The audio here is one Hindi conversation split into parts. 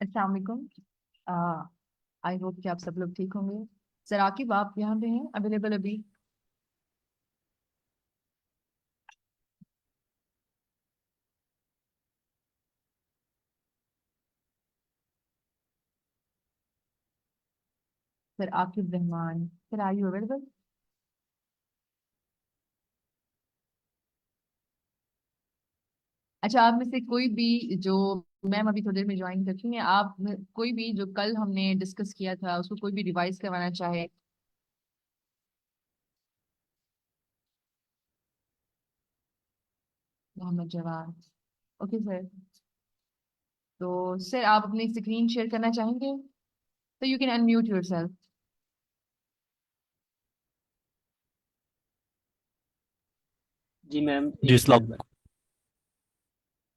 अस्सलाम वालेकुम। आई होप कि आप सब लोग ठीक होंगे। सर आकिब, आप यहाँ पे हैं अवेलेबल अभी? Sir Aqib Rahman, sir are you available? अच्छा, आप में से कोई भी जो, मैम अभी थोड़ी देर में ज्वाइन रखेंगे, कोई भी जो कल हमने डिस्कस किया था उसको कोई भी रिवाइज करवाना चाहे? मोहम्मद जवान। Okay sir. तो सर आप अपनी स्क्रीन शेयर करना चाहेंगे तो you can unmute yourself. जी मैम, जी एक सलाम। मिनट।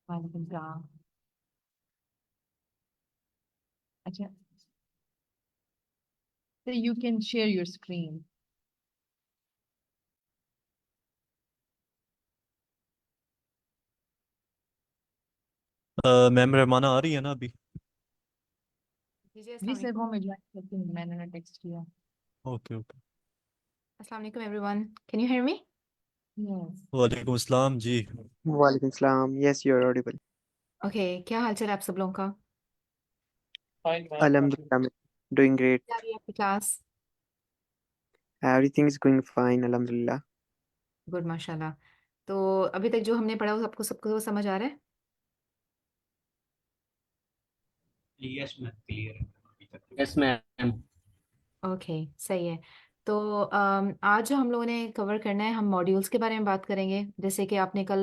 वालेकुम सलाम। अच्छा, so you can share your screen. Ma'am Rahmana आ रही है ना अभी? जी जी, जी अस्सलाम सर, वो वालेकुम। मैं ज्वाइन करती हूँ, मैंने ना टेक्स्ट किया। Okay okay. अस्सलाम वालेकुम everyone, can you hear me? Yes. वालेकुम अस्सलाम जी। Walaikum salam. Yes, you are audible. Okay, क्या हाल चाल है आप सब लोगों का? Alhamdulillah, ma'am. Doing great. क्या रही है आपकी class? Everything is going fine. Alhamdulillah. Good माशाल्लाह। तो अभी तक जो हमने पढ़ा वो सबको सबको समझ आ रहा है? यस मैम, क्लियर है अभी तक। Yes ma'am. ओके, सही है। तो आज जो हम लोगों ने कवर करना है, हम मॉड्यूल्स के बारे में बात करेंगे। जैसे कि आपने कल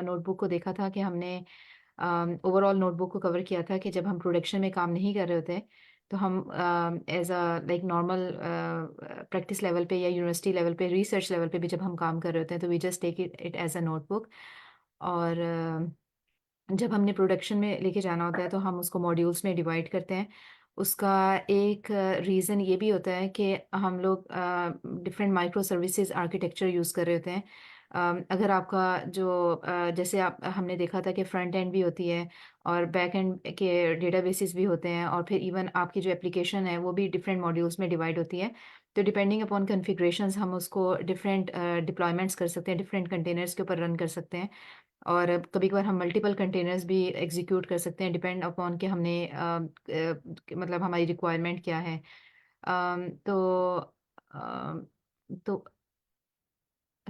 नोटबुक को देखा था कि हमने ओवरऑल नोटबुक को कवर किया था कि जब हम प्रोडक्शन में काम नहीं कर रहे होते तो हम as a like normal practice level पे या यूनिवर्सिटी लेवल पे, रिसर्च लेवल पे भी जब हम काम कर रहे होते हैं तो we just take it as a notebook. और जब हमने प्रोडक्शन में लेके जाना होता है तो हम उसको मॉड्यूल्स में डिवाइड करते हैं। उसका एक रीज़न ये भी होता है कि हम लोग different micro services architecture use कर रहे होते हैं। अगर आपका जो जैसे आप हमने देखा था कि फ्रंट एंड भी होती है और बैक एंड के डेटाबेसेस भी होते हैं, और फिर इवन आपकी जो एप्लीकेशन है वो भी डिफरेंट मॉड्यूल्स में डिवाइड होती है। तो डिपेंडिंग अपॉन कॉन्फ़िगरेशंस हम उसको डिफरेंट डिप्लॉयमेंट्स कर सकते हैं, डिफरेंट कंटेनर्स के ऊपर रन कर सकते हैं। और कभी कभार हम मल्टीपल कंटेनर्स भी एग्जीक्यूट कर सकते हैं, डिपेंड अपॉन कि हमने मतलब हमारी रिक्वायरमेंट क्या है। तो तो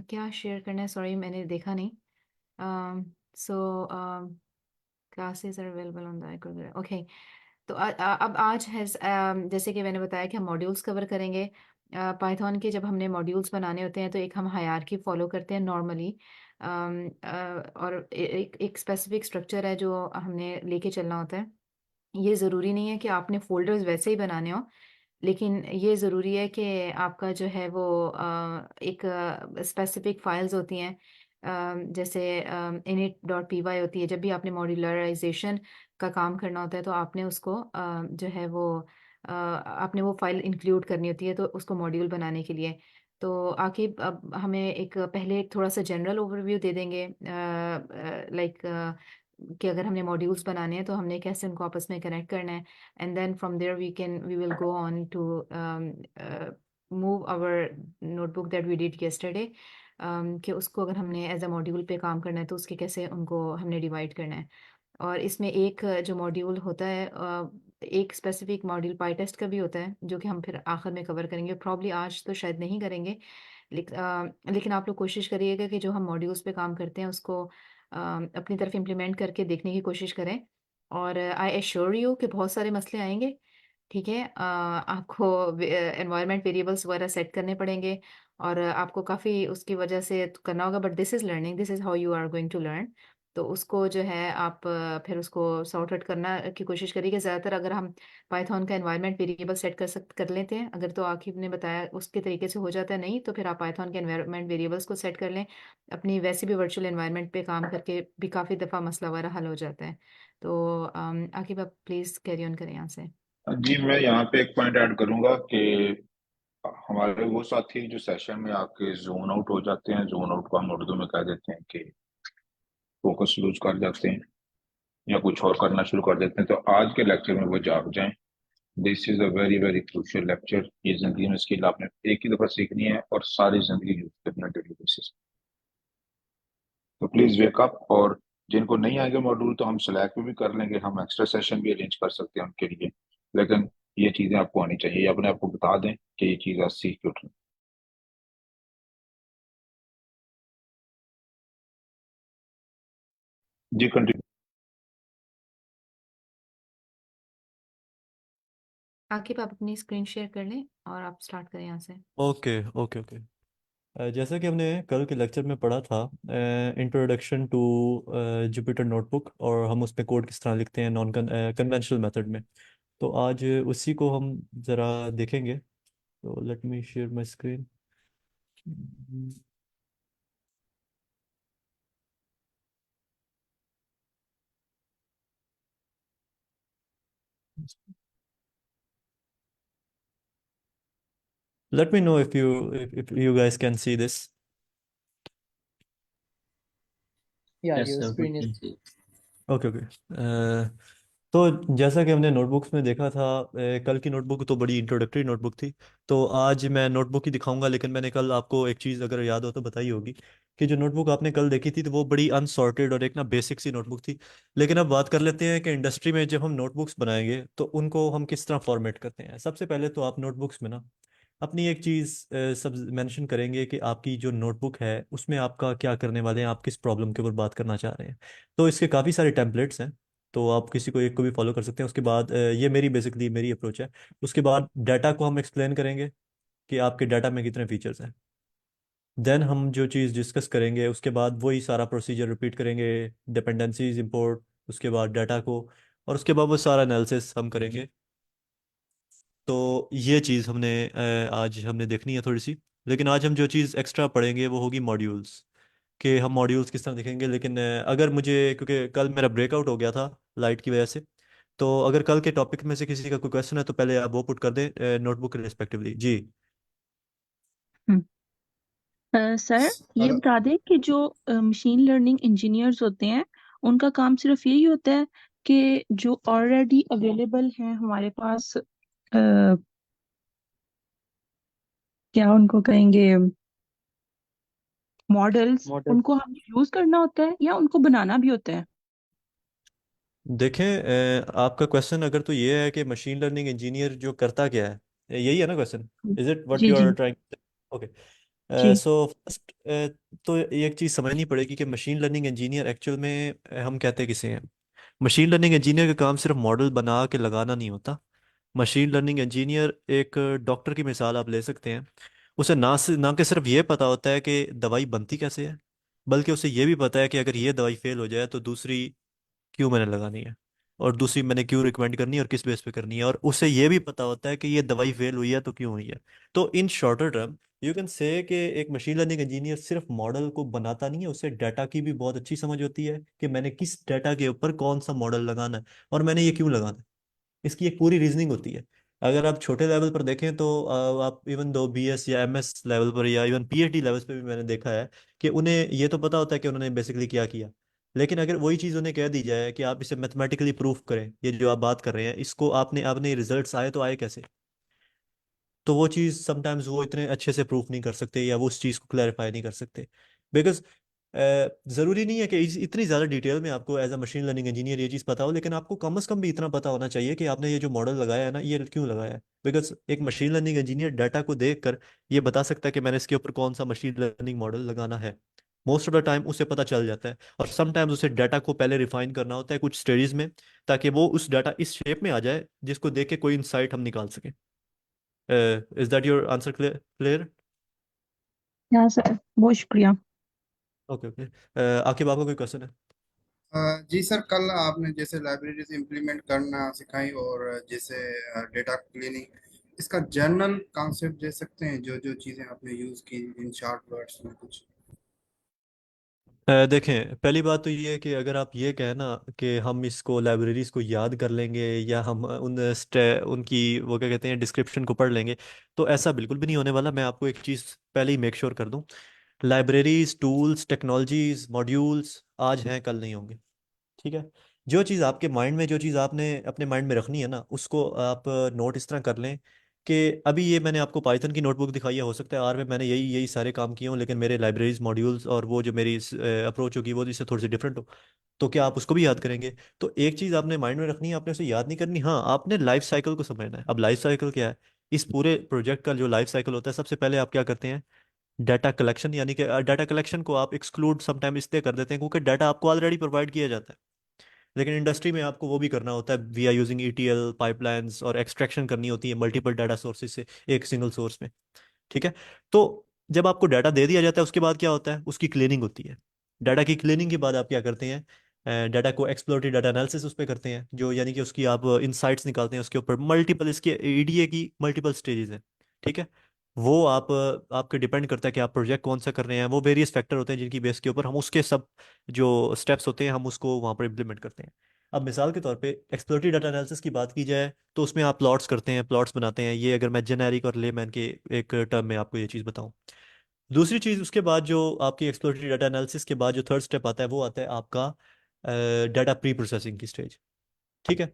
क्या शेयर करना है, सॉरी मैंने देखा नहीं। So classes are available on the okay. तो अब आज है जैसे कि मैंने बताया कि हम मॉड्यूल्स कवर करेंगे। पाइथन के जब हमने मॉड्यूल्स बनाने होते हैं तो एक हम हायरार्की फॉलो करते हैं नॉर्मली। और एक स्पेसिफिक स्ट्रक्चर है जो हमने लेके चलना होता है। ये ज़रूरी नहीं है कि आपने फोल्डर्स वैसे ही बनाने हो, लेकिन ये ज़रूरी है कि आपका जो है वो एक स्पेसिफिक फाइल्स होती हैं। जैसे init.py होती है। जब भी आपने मॉड्यूलराइजेशन का काम करना होता है तो आपने उसको जो है वो आपने वो फाइल इंक्लूड करनी होती है तो उसको मॉड्यूल बनाने के लिए। तो आकिब अब हमें एक पहले एक थोड़ा सा जनरल ओवरव्यू दे देंगे, लाइक कि अगर हमने मॉड्यूल्स बनाने हैं तो हमने कैसे उनको आपस में कनेक्ट करना है। And then from there we will go on to move our notebook that we did yesterday, कि उसको अगर हमने एज अ मॉड्यूल पे काम करना है तो उसके कैसे उनको हमने डिवाइड करना है। और इसमें एक जो मॉड्यूल होता है, एक स्पेसिफिक मॉड्यूल पाई टेस्ट का भी होता है जो कि हम फिर आखिर में कवर करेंगे, प्रॉब्ली आज तो शायद नहीं करेंगे। लेकिन आप लोग कोशिश करिएगा कि जो हम मॉड्यूल्स पे काम करते हैं उसको अपनी तरफ इम्प्लीमेंट करके देखने की कोशिश करें। और आई एश्योर यू कि बहुत सारे मसले आएंगे। ठीक है, आपको एनवायरनमेंट वेरिएबल्स वगैरह सेट करने पड़ेंगे और आपको काफ़ी उसकी वजह से करना होगा, but this is learning, this is how you are going to learn. तो उसको जो है आप फिर उसको सॉर्ट आउट करना की कोशिश करिए। ज़्यादातर अगर हम पाइथन का एनवायरनमेंट वेरिएबल सेट कर लेते हैं, अगर तो आकिब ने बताया उसके तरीके से हो जाता है, नहीं तो फिर आप पाइथन के एनवायरनमेंट वेरिएबल्स को सेट कर लें। अपनी वैसे भी वर्चुअल एनवायरनमेंट पे काम करके भी काफ़ी दफ़ा मसला वगैरह हल हो जाता है। तो आकिब आप प्लीज़ कैरी ऑन करें यहाँ से। जी, मैं यहाँ पे एक पॉइंट ऐड करूंगा कि हमारे वो साथी जो सेशन में आके जोन आउट हो जाते हैं, जोन आउट को हम उर्दू में कह देते हैं कि फोकस लूज कर जाते हैं। या कुछ और करना शुरू कर देते हैं, तो आज के लेक्चर में वो जाग जाएं। This is a very very crucial lecture. ये जिंदगी में स्किल आपने एक ही दफा सीखनी है और सारी जिंदगी यूज करनी है डेली बेसिस। तो प्लीज वेक अप। और जिनको नहीं आएंगे मॉड्यूल तो हम स्लैक पे भी कर लेंगे, हम एक्स्ट्रा सेशन भी अरेंज कर सकते हैं उनके लिए। लेकिन ये चीजें आपको आनी चाहिए, ये अपने आप को बता दें कि ये चीज आज सीख के उठें। जी कंटिन्यू। आकिब आप अपनी स्क्रीन शेयर कर लें और आप स्टार्ट करें यहाँ से। Okay okay okay. जैसा कि हमने कल के लेक्चर में पढ़ा था, इंट्रोडक्शन टू जुपिटर नोटबुक, और हम उस पे कोड किस तरह लिखते हैं नॉन कन्वेंशनल मेथड में। तो आज उसी को हम ज़रा देखेंगे। तो let me share my screen. Let me know if you guys can see this. Yeah, Yes, your sir, we screen is can see. Okay okay. तो जैसा कि हमने नोटबुक्स में देखा था, कल की नोटबुक तो बड़ी इंट्रोडक्टरी नोटबुक थी। तो आज मैं नोटबुक ही दिखाऊंगा, लेकिन मैंने कल आपको एक चीज़ अगर याद हो तो बताई होगी कि जो नोटबुक आपने कल देखी थी तो वो बड़ी अनसॉर्टेड और एक ना बेसिक सी नोटबुक थी। लेकिन अब बात कर लेते हैं कि इंडस्ट्री में जब हम नोटबुक्स बनाएंगे तो उनको हम किस तरह फॉर्मेट करते हैं। सबसे पहले तो आप नोटबुक्स में ना अपनी एक चीज़ सब मेंशन करेंगे कि आपकी जो नोटबुक है उसमें आपका क्या करने वाले हैं, आप किस प्रॉब्लम के ऊपर बात करना चाह रहे हैं। तो इसके काफ़ी सारे टेम्पलेट्स हैं, तो आप किसी को एक को भी फॉलो कर सकते हैं। उसके बाद ये मेरी बेसिकली मेरी अप्रोच है। उसके बाद डाटा को हम एक्सप्लेन करेंगे कि आपके डाटा में कितने फीचर्स हैं। देन हम जो चीज़ डिस्कस करेंगे उसके बाद वही सारा प्रोसीजर रिपीट करेंगे, डिपेंडेंसीज इंपोर्ट, उसके बाद डाटा को, और उसके बाद वो सारा एनालिसिस हम करेंगे। तो ये चीज़ आज हमने देखनी है थोड़ी सी। लेकिन आज हम जो चीज़ एक्स्ट्रा पढ़ेंगे वो होगी मॉड्यूल्स, कि हम मॉड्यूल्स किस तरह देखेंगे। लेकिन अगर मुझे, क्योंकि कल मेरा ब्रेकआउट हो गया था लाइट की वजह से, तो अगर कल के टॉपिक में से किसी का कोई क्वेश्चन है तो पहले आप वो पुट कर दें नोटबुक रिस्पेक्टिवली जी। हम्म। सर ये बता दें कि जो मशीन लर्निंग इंजीनियर्स होते हैं उनका काम सिर्फ यही होता है कि जो ऑलरेडी अवेलेबल हैं हमारे पास, क्या उनको कहेंगे, मॉडल्स, model. उनको हमें यूज करना होता है या उनको बनाना भी होता है? देखें, आपका क्वेश्चन अगर तो ये है कि मशीन लर्निंग इंजीनियर जो करता क्या है, यही है ना क्वेश्चन? इज इट व्हाट जी यू जी आर ट्राइंग? ओके। जी। सो फर्स्ट, तो ये एक चीज़ समझनी पड़ेगी कि मशीन लर्निंग इंजीनियर एक्चुअल में हम कहते किसे हैं। मशीन लर्निंग इंजीनियर का काम सिर्फ मॉडल बना के लगाना नहीं होता। मशीन लर्निंग इंजीनियर एक डॉक्टर की मिसाल आप ले सकते हैं। उसे ना कि सिर्फ ये पता होता है कि दवाई बनती कैसे है, बल्कि उसे ये भी पता है कि अगर ये दवाई फेल हो जाए तो दूसरी क्यों मैंने लगानी है, और दूसरी मैंने क्यों रिकमेंड करनी है और किस बेस पे करनी है, और उसे ये भी पता होता है कि ये दवाई फेल हुई है तो क्यों हुई है। तो in shorter term you can say कि एक मशीन लर्निंग इंजीनियर सिर्फ मॉडल को बनाता नहीं है, उसे डाटा की भी बहुत अच्छी समझ होती है कि मैंने किस डाटा के ऊपर कौन सा मॉडल लगाना है और मैंने ये क्यों लगाना है। इसकी एक पूरी रीजनिंग होती है। अगर आप छोटे लेवल पर देखें तो आप इवन दो बीएस या एमएस लेवल पर या इवन पीएचडी लेवल्स पे भी मैंने देखा है कि उन्हें ये तो पता होता है कि उन्होंने बेसिकली क्या किया। लेकिन अगर वही चीज़ उन्हें कह दी जाए कि आप इसे मैथमेटिकली प्रूफ करें, ये जो आप बात कर रहे हैं इसको आपने आपने रिजल्ट्स आए तो आए कैसे, तो वो चीज़ समटाइम्स वो इतने अच्छे से प्रूफ नहीं कर सकते या वो उस चीज़ को क्लैरिफाई नहीं कर सकते। बिकॉज ज़रूरी नहीं है कि इतनी ज़्यादा डिटेल में आपको as a machine learning engineer ये चीज़ पता हो, लेकिन आपको कम अज़ कम भी इतना पता होना चाहिए कि आपने ये जो मॉडल लगाया है ना ये क्यों लगाया है। बिकॉज एक मशीन लर्निंग इंजीनियर डाटा को देख कर ये बता सकता है कि मैंने इसके ऊपर कौन सा मशीन लर्निंग मॉडल लगाना है। मोस्ट ऑफ द टाइम उसे पता चल जाता है, और समटाइम्स उसे डाटा को पहले रिफाइन करना होता है कुछ स्टेजेस में, ताकि वो उस डाटा इस शेप में आ जाए जिसको देख के कोई इंसाइट हम निकाल सकें। Is that your answer clear? हाँ सर, बहुत शुक्रिया। Okay okay. आकिब आपका कोई क्वेश्चन है? जी सर, कल आपने जैसे लाइब्रेरीज इम्प्लीमेंट करना सिखाई और जैसे डेटा क्लीनिंग, इसका जनरल कॉन्सेप्ट दे सकते हैं जो जो चीज़ें आपने यूज़ की इन शॉर्ट वर्ड्स में कुछ? देखें, पहली बात तो ये है कि अगर आप ये कहें ना कि हम इसको लाइब्रेरीज को याद कर लेंगे या हम उनकी वो क्या कहते हैं डिस्क्रिप्शन को पढ़ लेंगे, तो ऐसा बिल्कुल भी नहीं होने वाला। मैं आपको एक चीज़ पहले ही मेक श्योर कर दूं, लाइब्रेरीज, टूल्स, टेक्नोलॉजीज, मॉड्यूल्स आज हैं कल नहीं होंगे। ठीक है? जो चीज़ आपके माइंड में, जो चीज़ आपने अपने माइंड में रखनी है ना, उसको आप नोट इस तरह कर लें कि अभी ये मैंने आपको पाइथन की नोटबुक दिखाई है, हो सकता है आर में मैंने यही यही सारे काम किए हों, लेकिन मेरे लाइब्रेरीज मॉड्यूल्स और वो जो मेरी अप्रोच होगी वो इससे थोड़ी सी डिफरेंट हो। तो क्या आप उसको भी याद करेंगे? तो एक चीज़ आपने माइंड में रखनी है, आपने उसे याद नहीं करनी। हाँ, आपने लाइफ साइकिल को समझना है। अब लाइफ साइकिल क्या है? इस पूरे प्रोजेक्ट का जो लाइफ साइकिल होता है, सबसे पहले आप क्या करते हैं? डाटा कलेक्शन, यानी कि डाटा कलेक्शन को आप एक्सक्लूड समटाइम इसलिए कर देते हैं क्योंकि डाटा आपको ऑलरेडी प्रोवाइड किया जाता है। लेकिन इंडस्ट्री में आपको वो भी करना होता है, we are using ETL pipelines, और एक्सट्रैक्शन करनी होती है मल्टीपल डाटा सोर्सेज से एक सिंगल सोर्स में। ठीक है। तो जब आपको डाटा दे दिया जाता है, उसके बाद क्या होता है? उसकी क्लीनिंग होती है। डाटा की क्लीनिंग के बाद आप क्या करते हैं? डाटा को एक्सप्लोरेटिव डाटा एनालिसिस उस पर करते हैं, जो यानी कि उसकी आप इनसाइट्स निकालते हैं उसके ऊपर। मल्टीपल इसके ईडीए की मल्टीपल स्टेजेस हैं। ठीक है। वो आपके डिपेंड करता है कि आप प्रोजेक्ट कौन सा कर रहे हैं। वो वेरियस फैक्टर होते हैं जिनकी बेस के ऊपर हम उसके सब जो स्टेप्स होते हैं हम उसको वहाँ पर इम्प्लीमेंट करते हैं। अब मिसाल के तौर पे एक्सप्लोरेटिव डाटा एनालिसिस की बात की जाए तो उसमें आप प्लॉट्स करते हैं, प्लॉट्स बनाते हैं। ये अगर मैं जेनेरिक और लेमैन के एक टर्म में आपको ये चीज़ बताऊं। दूसरी चीज़, उसके बाद जो आपकी एक्सप्लोरेटरी डाटा एनालिसिस के बाद जो थर्ड स्टेप आता है, वो आता है आपका डाटा प्री प्रोसेसिंग की स्टेज। ठीक है।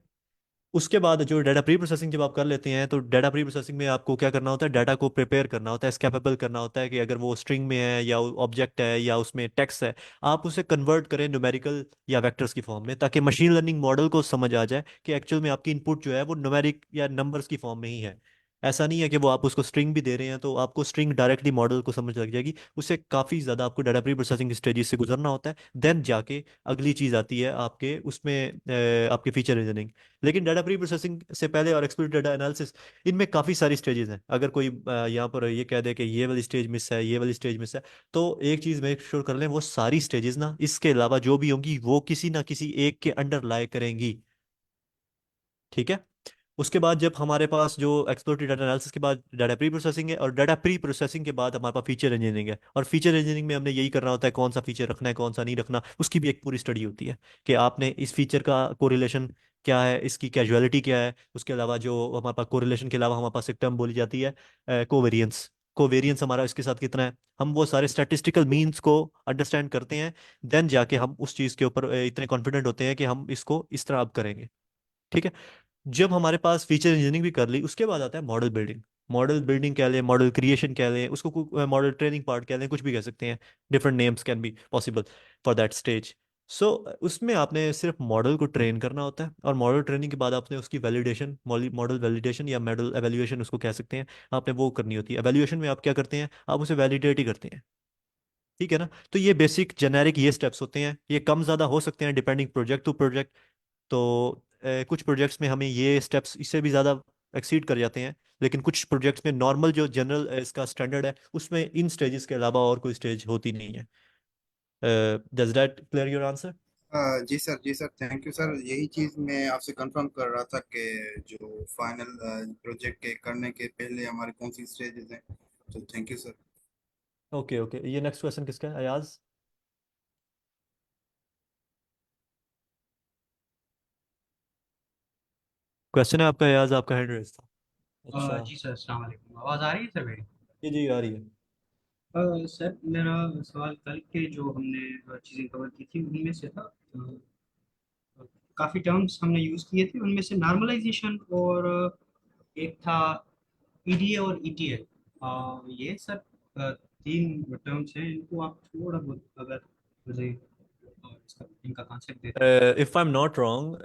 उसके बाद जो डाटा प्री प्रोसेसिंग जब आप कर लेते हैं, तो डाटा प्री प्रोसेसिंग में आपको क्या करना होता है? डाटा को प्रिपेयर करना होता है, स्कैपेबल करना होता है कि अगर वो स्ट्रिंग में है या ऑब्जेक्ट है या उसमें टेक्स्ट है, आप उसे कन्वर्ट करें न्यूमेरिकल या वेक्टर्स की फॉर्म में, ताकि मशीन लर्निंग मॉडल को समझ आ जाए कि एक्चुअल में आपकी इनपुट जो है वो न्यूमेरिक या नंबर्स की फॉर्म में ही है। ऐसा नहीं है कि वो आप उसको स्ट्रिंग भी दे रहे हैं तो आपको स्ट्रिंग डायरेक्टली मॉडल को समझ लग जाएगी। उससे काफ़ी ज़्यादा आपको डाटा प्री प्रोसेसिंग स्टेजेस से गुजरना होता है। देन जाके अगली चीज़ आती है आपके उसमें आपके फीचर इंजीनियरिंग। लेकिन डाटा प्री प्रोसेसिंग से पहले और एक्सप्लोरेटिव डाटा एनालिसिस, इनमें काफ़ी सारी स्टेजेस हैं। अगर कोई यहाँ पर ये कह दे कि ये वाली स्टेज मिस है, ये वाली स्टेज मिस है, तो एक चीज़ मेक श्योर कर लें, वो सारी स्टेजेस ना, इसके अलावा जो भी होंगी, वो किसी ना किसी एक के अंडर लाई करेंगी। ठीक है। उसके बाद जब हमारे पास जो एक्सप्लोरेटिव डाटा एनालिसिस के बाद डाटा प्री प्रोसेसिंग है, और डाटा प्री प्रोसेसिंग के बाद हमारे पास फीचर इंजीनियरिंग है। और फीचर इंजीनियरिंग में हमने यही करना होता है, कौन सा फीचर रखना है, कौन सा नहीं रखना, उसकी भी एक पूरी स्टडी होती है कि आपने इस फीचर का कोरिलेशन क्या है, इसकी कैजुअलिटी क्या है। उसके अलावा जो हमारे पास कोरिलेशन के अलावा हमारे पास एक टर्म बोली जाती है कोवेरियंस। कोवेरियंस हमारा इसके साथ कितना है, हम वो सारे स्टैटिस्टिकल मीन्स को अंडरस्टैंड करते हैं। देन जाके हम उस चीज़ के ऊपर इतने कॉन्फिडेंट होते हैं कि हम इसको इस तरह अब करेंगे। ठीक है। जब हमारे पास फीचर इंजीनियरिंग भी कर ली, उसके बाद आता है मॉडल बिल्डिंग। मॉडल बिल्डिंग कह लें, मॉडल क्रिएशन कह लें, उसको मॉडल ट्रेनिंग पार्ट कह लें, कुछ भी कह सकते हैं। Different names can be possible for that stage. So उसमें आपने सिर्फ मॉडल को ट्रेन करना होता है, और मॉडल ट्रेनिंग के बाद आपने उसकी वैलिडेशन, मॉडल वैलिडेशन या मॉडल एवेल्यूएशन उसको कह सकते हैं, आपने वो करनी होती है। एवेल्यूएशन में आप क्या करते हैं? आप उसे वैलिडेट ही करते हैं। ठीक है ना। तो ये बेसिक जेनेरिक ये स्टेप्स होते हैं। ये कम ज़्यादा हो सकते हैं डिपेंडिंग प्रोजेक्ट टू प्रोजेक्ट। तो कुछ प्रोजेक्ट्स में हमें ये स्टेप्स इससे भी ज़्यादा एक्सीड कर जाते हैं। लेकिन कुछ प्रोजेक्ट्स में नॉर्मल जो जनरल इसका स्टैंडर्ड है, उसमें इन स्टेजेस के अलावा और कोई स्टेज होती नहीं है। Does that clear your answer? जी सर, थैंक यू सर। यही चीज़ मैं आपसे कंफर्म कर रहा था कि जो फाइनल प्रोजेक्ट के करने के पहले हमारे कौन सी स्टेजेस हैं। तो thank you sir. Okay okay, ये नेक्स्ट क्वेश्चन किसका है? अयाज? क्वेश्चन है आपका अयाज, आपका हैंड रेस था। अच्छा। जी सर, अस्सलाम वालेकुम। आवाज़ आ रही है सर मेरी? जी आ रही है। सर मेरा सवाल कल के जो हमने चीज़ें कवर की थी उनमें से था। काफ़ी टर्म्स हमने यूज़ किए थे, उनमें से नॉर्मलाइजेशन और एक था ईडीए और ईटीएल। ये सर तीन टर्म्स हैं, इनको आप थोड़ा बहुत अगर मुझे इनका कॉन्सेप्ट देते हैं। If I am not wrong,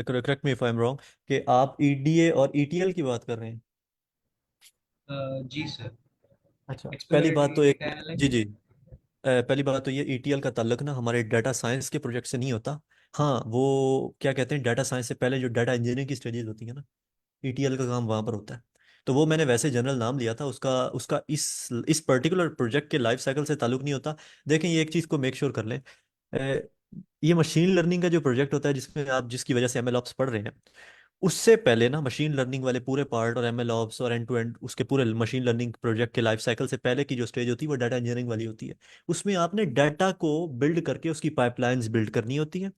correct me if I am wrong, कि आप ईडीए और ईटीएल की बात कर रहे हैं। जी सर। अच्छा, पहली बात एक्सप्लोरेटरी तो एक, डेटा जी एनालिसिस। जी, पहली बात तो ये ईटीएल का ताल्लुक ना हमारे डाटा साइंस के प्रोजेक्ट से नहीं होता। हाँ, वो क्या कहते हैं, डाटा साइंस से पहले जो डाटा इंजीनियरिंग की स्टडीज होती है ना, ईटीएल का काम वहाँ पर होता है। तो वो मैंने वैसे जनरल नाम लिया था उसका। उसका इस पर्टिकुलर प्रोजेक्ट के लाइफ साइकिल से ताल्लुक नहीं होता। देखें, ये एक चीज़ को मेक श्योर कर लें, ये मशीन लर्निंग का जो प्रोजेक्ट होता है जिसमें आप जिसकी वजह से एमएल ऑप्स पढ़ रहे हैं, उससे पहले ना मशीन लर्निंग वाले पूरे पार्ट और एमएल ऑप्स और एंड टू एंड उसके पूरे मशीन लर्निंग प्रोजेक्ट के लाइफ साइकिल से पहले की जो स्टेज होती है वो डाटा इंजीनियरिंग वाली होती है। उसमें आपने डाटा को बिल्ड करके उसकी पाइपलाइंस बिल्ड करनी होती है।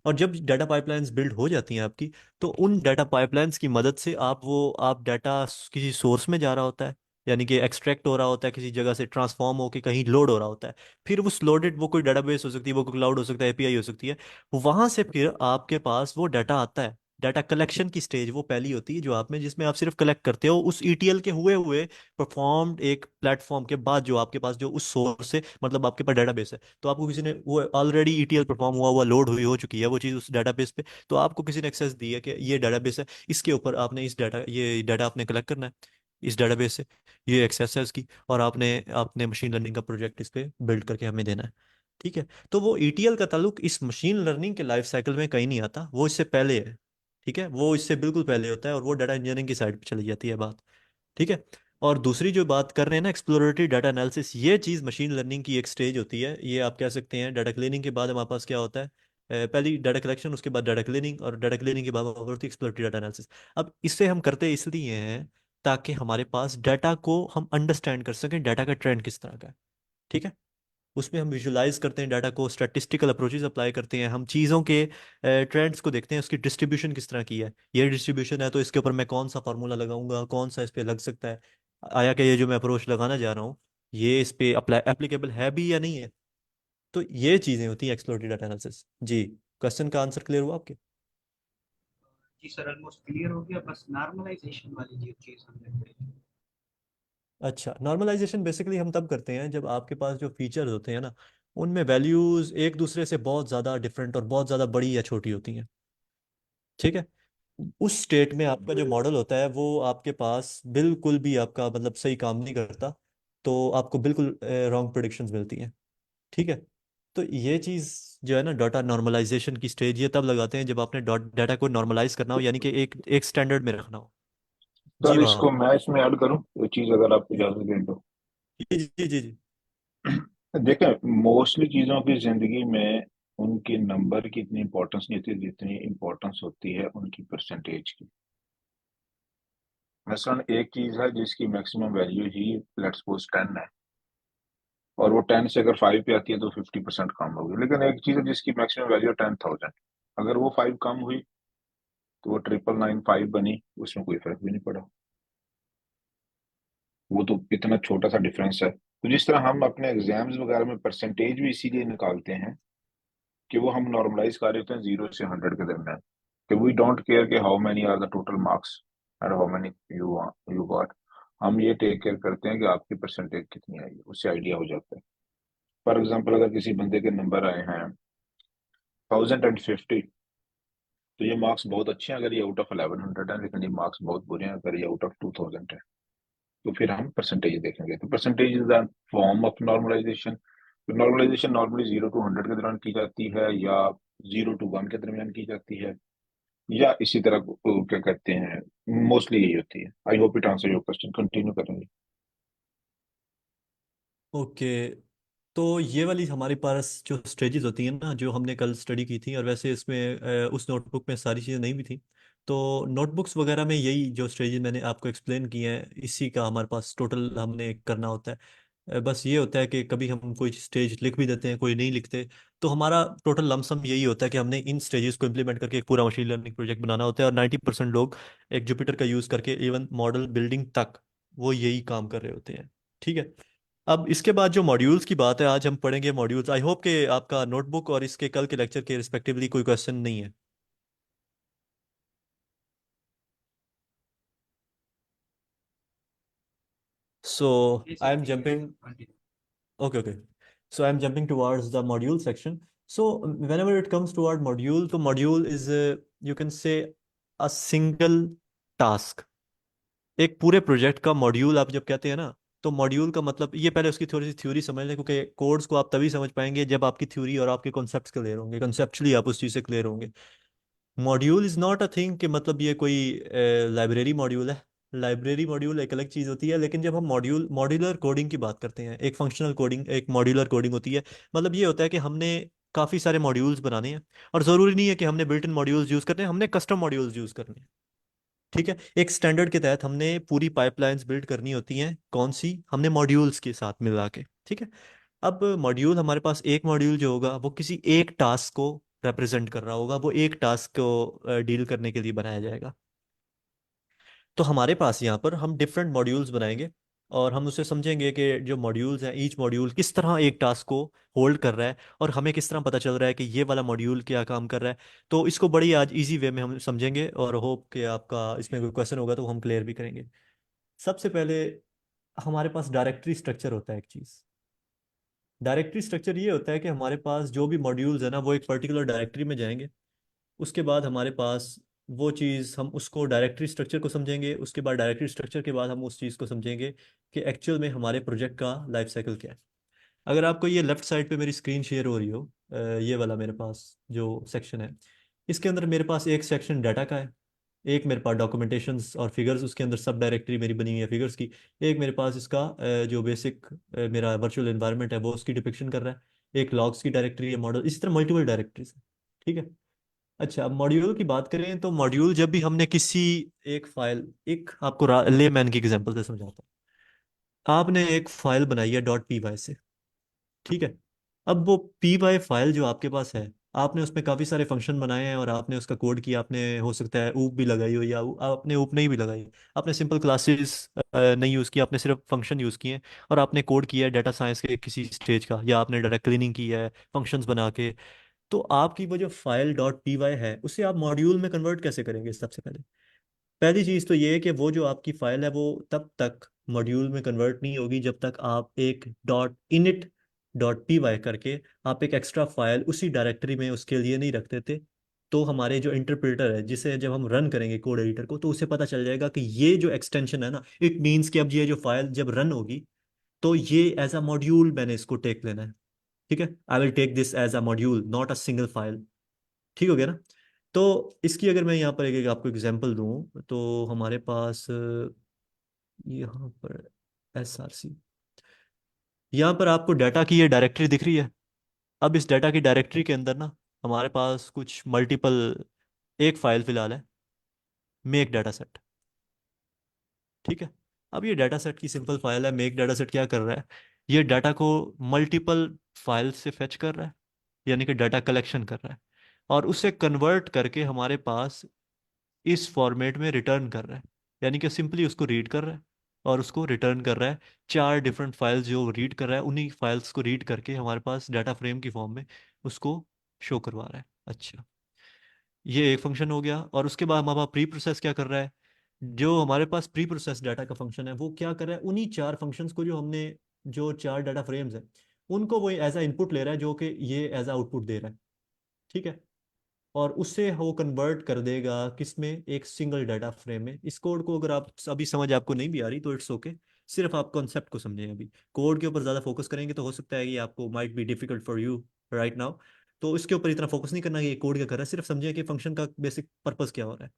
और जब डाटा पाइपलाइंस बिल्ड हो जाती हैं आपकी, तो उन डाटा पाइपलाइंस की मदद से आप डाटा किसी सोर्स में जा रहा होता है। यानी कि एक्सट्रैक्ट हो रहा होता है किसी जगह से, ट्रांसफॉर्म होकर कहीं लोड हो रहा होता है। फिर उस लोडेड, वो कोई डाटाबेस हो सकती है, वो कोई क्लाउड हो सकता है, एपीआई हो सकती है, वहां से फिर आपके पास वो डाटा आता है। डाटा कलेक्शन की स्टेज वो पहली होती है जो आप में, जिसमें आप सिर्फ कलेक्ट करते हो उस ईटीएल के हुए हुए परफॉर्म्ड एक प्लेटफॉर्म के बाद, जो आपके पास जो उस सोर्स से, मतलब आपके पास डाटाबेस है, तो आपको किसी ने वो ऑलरेडी ईटीएल परफॉर्म हुआ हुआ लोड हुई हो चुकी है वो चीज़ उस डाटाबेस पे, तो आपको किसी ने एक्सेस दी है कि ये डाटाबेस है, इसके ऊपर आपने इस डाटा, ये डाटा आपने कलेक्ट करना है इस डाटाबेस से, ये एक्सेस है इसकी, और आपने आपने मशीन लर्निंग का प्रोजेक्ट इस पे बिल्ड करके हमें देना है। ठीक है, तो वो ईटीएल का ताल्लुक इस मशीन लर्निंग के लाइफ साइकिल में कहीं नहीं आता, वो इससे पहले है। ठीक है, वो इससे बिल्कुल पहले होता है, और वो डाटा इंजीनियरिंग की साइड पे चली जाती है बात। ठीक है, और दूसरी जो बात कर रहे हैं ना, एक्सप्लोरेटरी डाटा एनालिसिस, ये चीज़ मशीन लर्निंग की एक स्टेज होती है। ये आप कह सकते हैं डाटा क्लीनिंग के बाद हमारे पास क्या होता है, पहली डाटा कलेक्शन, उसके बाद डाटा क्लीनिंग, और डाटा क्लीनिंग के बाद हमारे पास होती है एक्सप्लोरेटरी डाटा एनालिसिस। अब इससे हम करते इसलिए हैं ताकि हमारे पास डाटा को हम अंडरस्टैंड कर सकें, डाटा का ट्रेंड किस तरह का है। ठीक है, उसमें हम विजुलाइज करते हैं डाटा को, स्टैटिस्टिकल अप्रोचेस अप्लाई करते हैं, हम चीज़ों के ट्रेंड्स को देखते हैं, उसकी डिस्ट्रीब्यूशन किस तरह की है, ये डिस्ट्रीब्यूशन है तो इसके ऊपर मैं कौन सा फार्मूला लगाऊंगा, कौन सा इस पे लग सकता है, आया कि ये जो मैं अप्रोच लगाना जा रहा हूँ ये इस पे अप्लाई एप्लीकेबल है भी या नहीं है। तो ये चीज़ें होती हैं एक्सप्लोरेटरी डाटा एनालिसिस। जी, क्वेश्चन का आंसर क्लियर हुआ आपके? जी सर, ऑलमोस्ट क्लियर हो गया, बस नॉर्मलाइजेशन वाली जो चीज़ हमने पढ़ी। अच्छा, नॉर्मलाइजेशन बेसिकली हम तब करते हैं जब आपके पास जो फीचर्स होते हैं ना, उनमें वैल्यूज़ एक दूसरे से बहुत ज़्यादा डिफरेंट और बहुत ज़्यादा बड़ी या छोटी होती हैं। ठीक है, उस स्टेट में आपका जो मॉडल होता है वो आपके पास बिल्कुल भी आपका मतलब सही काम नहीं करता, तो आपको बिल्कुल रॉन्ग प्रेडिक्शंस मिलती हैं। ठीक है, तो ये चीज़ जो है ना, डाटा नॉर्मलाइजेशन की स्टेज ये तब लगाते हैं जब आपने डाटा को नॉर्मलाइज करना हो, यानी कि एक एक स्टैंडर्ड में रखना हो। जी सर वहाँ, इसको मैं इसमें ऐड करूं ये चीज, अगर आप इजाजत दें तो। जी जी जी जी। देखें, मोस्टली चीजों की जिंदगी में उनके नंबर की इतनी इंपॉर्टेंस नहीं होती जितनी इंपॉर्टेंस होती है उनकी परसेंटेज की। मसलन एक चीज है जिसकी maximum value he let's suppose 10 है, और वो 10 से अगर 5 पे आती है तो 50% कम होगी। लेकिन एक चीज है जिसकी मैक्सिमम वैल्यू 10,000, अगर वो 5 कम हुई तो वो 999 बनी, उसमें कोई फर्क भी नहीं पड़ा। वो तो इतना छोटा सा डिफरेंस है। तो जिस तरह हम अपने एग्जाम्स वगैरह में परसेंटेज भी इसीलिए निकालते हैं कि वो हम नॉर्मलाइज कर रहे होते हैं 0 से 100 के दरमियान, कि वी डोंट केयर कि how many are the total marks and how many you got. हम ये टेक केयर करते हैं कि आपकी परसेंटेज कितनी आई है, उससे आइडिया हो जाता है। फॉर एग्जाम्पल, अगर किसी बंदे के नंबर आए हैं 1050, तो ये मार्क्स बहुत अच्छे हैं अगर ये आउट ऑफ 1100 है, लेकिन ये मार्क्स बहुत बुरे हैं अगर ये आउट ऑफ 2000 है। तो फिर हम परसेंटेज देखेंगे। तो percentage is the form of normalization. तो नॉर्मलाइजेशन नॉर्मली 0 to 100 के दौरान की जाती है, या 0 to 1 के दरमियान की जाती है, या इसी तरह क्या कहते हैं, मोस्टली यही होती है। I hope it answer your question, continue करेंगे। ओके, तो ये वाली हमारे पास जो स्टेजेस होती हैं ना, जो हमने कल स्टडी की थी, और वैसे इसमें उस नोटबुक में सारी चीज़ें नहीं भी थी, तो नोटबुक्स वगैरह में यही जो स्टेजेस मैंने आपको एक्सप्लेन किए हैं, इसी का हमारे पास टोटल हमने करना होता है। बस ये होता है कि कभी हम कोई स्टेज लिख भी देते हैं, कोई नहीं लिखते, तो हमारा टोटल लमसम यही होता है कि हमने इन स्टेजेस को इम्प्लीमेंट करके एक पूरा मशीन लर्निंग प्रोजेक्ट बनाना होता है। और 90% लोग एक जुपिटर का यूज़ करके इवन मॉडल बिल्डिंग तक वो यही काम कर रहे होते हैं। ठीक है, अब इसके बाद जो मॉड्यूल्स की बात है, आज हम पढ़ेंगे मॉड्यूल्स। आई होप कि आपका नोटबुक और इसके कल के लेक्चर के रिस्पेक्टिवली कोई क्वेश्चन नहीं है। सो जी आई सर, एम ठीक है sir, jumping, continue. okay, okay, so I'm jumping towards the module section. So whenever it comes toward module, तो module is you can say a single task। एक पूरे प्रोजेक्ट का मॉड्यूल आप जब कहते हैं ना, तो मॉड्यूल का मतलब ये, पहले उसकी थोड़ी सी थ्योरी समझ लें, क्योंकि कोड्स को आप तभी समझ पाएंगे जब आपकी थ्योरी और आपके कॉन्सेप्ट्स क्लियर होंगे, कंसेप्चुअली आप उस चीज़ से क्लियर होंगे। Module is not a thing कि मतलब ये कोई लाइब्रेरी मॉड्यूल है। लाइब्रेरी मॉड्यूल एक अलग चीज़ होती है, लेकिन जब हम मॉड्यूलर कोडिंग की बात करते हैं, एक फंक्शनल कोडिंग, एक मॉड्यूलर कोडिंग होती है। मतलब ये होता है कि हमने काफ़ी सारे मॉड्यूल्स बनाने हैं, और ज़रूरी नहीं है कि हमने बिल्ट इन मॉड्यूल्स यूज़ करने हैं, हमने कस्टम मॉड्यूल्स यूज़ करने हैं। ठीक है, एक स्टैंडर्ड के तहत हमने पूरी पाइपलाइंस बिल्ड करनी होती हैं, कौन सी, हमने मॉड्यूल्स के साथ मिला के। ठीक है, अब मॉड्यूल, हमारे पास एक मॉड्यूल जो होगा वो किसी एक टास्क को रिप्रेजेंट कर रहा होगा, वो एक टास्क को डील करने के लिए बनाया जाएगा। तो हमारे पास यहाँ पर हम डिफरेंट मॉड्यूल्स बनाएंगे, और हम उसे समझेंगे कि जो मॉड्यूल्स हैं ईच मॉड्यूल किस तरह एक टास्क को होल्ड कर रहा है और हमें किस तरह पता चल रहा है कि ये वाला मॉड्यूल क्या काम कर रहा है। तो इसको बड़ी आज इजी वे में हम समझेंगे और होप कि आपका इसमें कोई क्वेश्चन होगा तो हम क्लियर भी करेंगे। सबसे पहले हमारे पास डायरेक्टरी स्ट्रक्चर होता है एक चीज़। डायरेक्टरी स्ट्रक्चर ये होता है कि हमारे पास जो भी मॉड्यूल्स है ना वो एक पर्टिकुलर डायरेक्टरी में जाएंगे। उसके बाद हमारे पास वो चीज़ हम उसको डायरेक्टरी स्ट्रक्चर को समझेंगे। उसके बाद डायरेक्टरी स्ट्रक्चर के बाद हम उस चीज़ को समझेंगे कि एक्चुअल में हमारे प्रोजेक्ट का लाइफ साइकिल क्या है। अगर आपको ये लेफ्ट साइड पे मेरी स्क्रीन शेयर हो रही हो, ये वाला मेरे पास जो सेक्शन है, इसके अंदर मेरे पास एक सेक्शन डाटा का है, एक मेरे पास डॉक्यूमेंटेशंस और फिगर्स, उसके अंदर सब डायरेक्टरी मेरी बनी हुई है फिगर्स की। एक मेरे पास इसका जो बेसिक मेरा वर्चुअल एनवायरनमेंट है वो उसकी डिपिक्शन कर रहा है। एक लॉग्स की डायरेक्टरी है, मॉडल, इसी तरह मल्टीपल डायरेक्टरीज है। ठीक है। अच्छा, अब मॉड्यूल की बात करें तो मॉड्यूल जब भी हमने किसी एक फाइल, एक आपको लेमैन की एग्जांपल से समझाता हूँ। आपने एक फाइल बनाई है डॉट पी वाई से, ठीक है। अब वो पी वाई फाइल जो आपके पास है, आपने उसमें काफ़ी सारे फंक्शन बनाए हैं और आपने उसका कोड किया। आपने हो सकता है ऊप भी लगाई हो या आपने ऊप नहीं भी लगाई। आपने सिंपल क्लासेस नहीं यूज़ किया, आपने सिर्फ फंक्शन यूज़ किए हैं और आपने कोड किया है डाटा साइंस के किसी स्टेज का, या आपने डाटा क्लीनिंग की है फंक्शंस बना के। तो आपकी वो जो फाइल डॉट पी वाई है उसे आप मॉड्यूल में कन्वर्ट कैसे करेंगे? सबसे पहले पहली चीज़ तो ये है कि वो जो आपकी फाइल है वो तब तक मॉड्यूल में कन्वर्ट नहीं होगी जब तक आप एक dot init dot P Y करके आप एक एक्स्ट्रा फाइल उसी डायरेक्टरी में उसके लिए नहीं रख देते। तो हमारे जो इंटरप्रेटर है, जिसे जब हम रन करेंगे कोड एडिटर को, तो उसे पता चल जाएगा कि ये जो एक्सटेंशन है ना, इट मीन्स कि अब ये जो फाइल जब रन होगी तो ये एज अ मॉड्यूल मैंने इसको टेक लेना है। ठीक है, I will take this as a module not a single file. ठीक हो गया ना? तो इसकी अगर मैं यहाँ पर एक आपको एग्जांपल दूँ तो हमारे पास यहाँ पर एस आर सी, यहाँ पर आपको डाटा की ये डायरेक्टरी दिख रही है। अब इस डाटा की डायरेक्टरी के अंदर ना हमारे पास कुछ मल्टीपल, एक फाइल फिलहाल है मेक डाटा सेट। ठीक है। अब ये डाटा सेट की सिंपल फाइल है। मेक डाटा सेट क्या कर रहा है? ये डाटा को मल्टीपल फाइल से फेच कर रहा है, यानी कि डाटा कलेक्शन कर रहा है और उसे कन्वर्ट करके हमारे पास इस फॉर्मेट में रिटर्न कर रहा है। यानी कि सिंपली उसको रीड कर रहा है और उसको रिटर्न कर रहा है। चार डिफरेंट फाइल्स जो रीड कर रहा है, उन्हीं फाइल्स को रीड करके हमारे पास डाटा फ्रेम की फॉर्म में उसको शो करवा रहा है। अच्छा, ये एक फंक्शन हो गया। और उसके बाद हमारा प्री प्रोसेस क्या कर रहा है? जो हमारे पास प्री प्रोसेस डाटा का फंक्शन है वो क्या कर रहा है? उन्हीं चार फंक्शंस को जो हमने, जो चार डाटा फ्रेम्स हैं, उनको वो एज अ इनपुट ले रहा है, जो कि ये एज अ आउटपुट दे रहा है। ठीक है। और उससे वो कन्वर्ट कर देगा किसमें? एक सिंगल डाटा फ्रेम में। इस कोड को अगर आप अभी समझ आपको नहीं भी आ रही तो इट्स ओके, सिर्फ आप कॉन्सेप्ट को समझें। अभी कोड के ऊपर ज़्यादा फोकस करेंगे तो हो सकता है कि आपको might be difficult for you right now. तो इसके ऊपर इतना फोकस नहीं करना कि ये कोड क्या कर रहा है, सिर्फ समझें कि फंक्शन का बेसिक पर्पस क्या हो रहा है।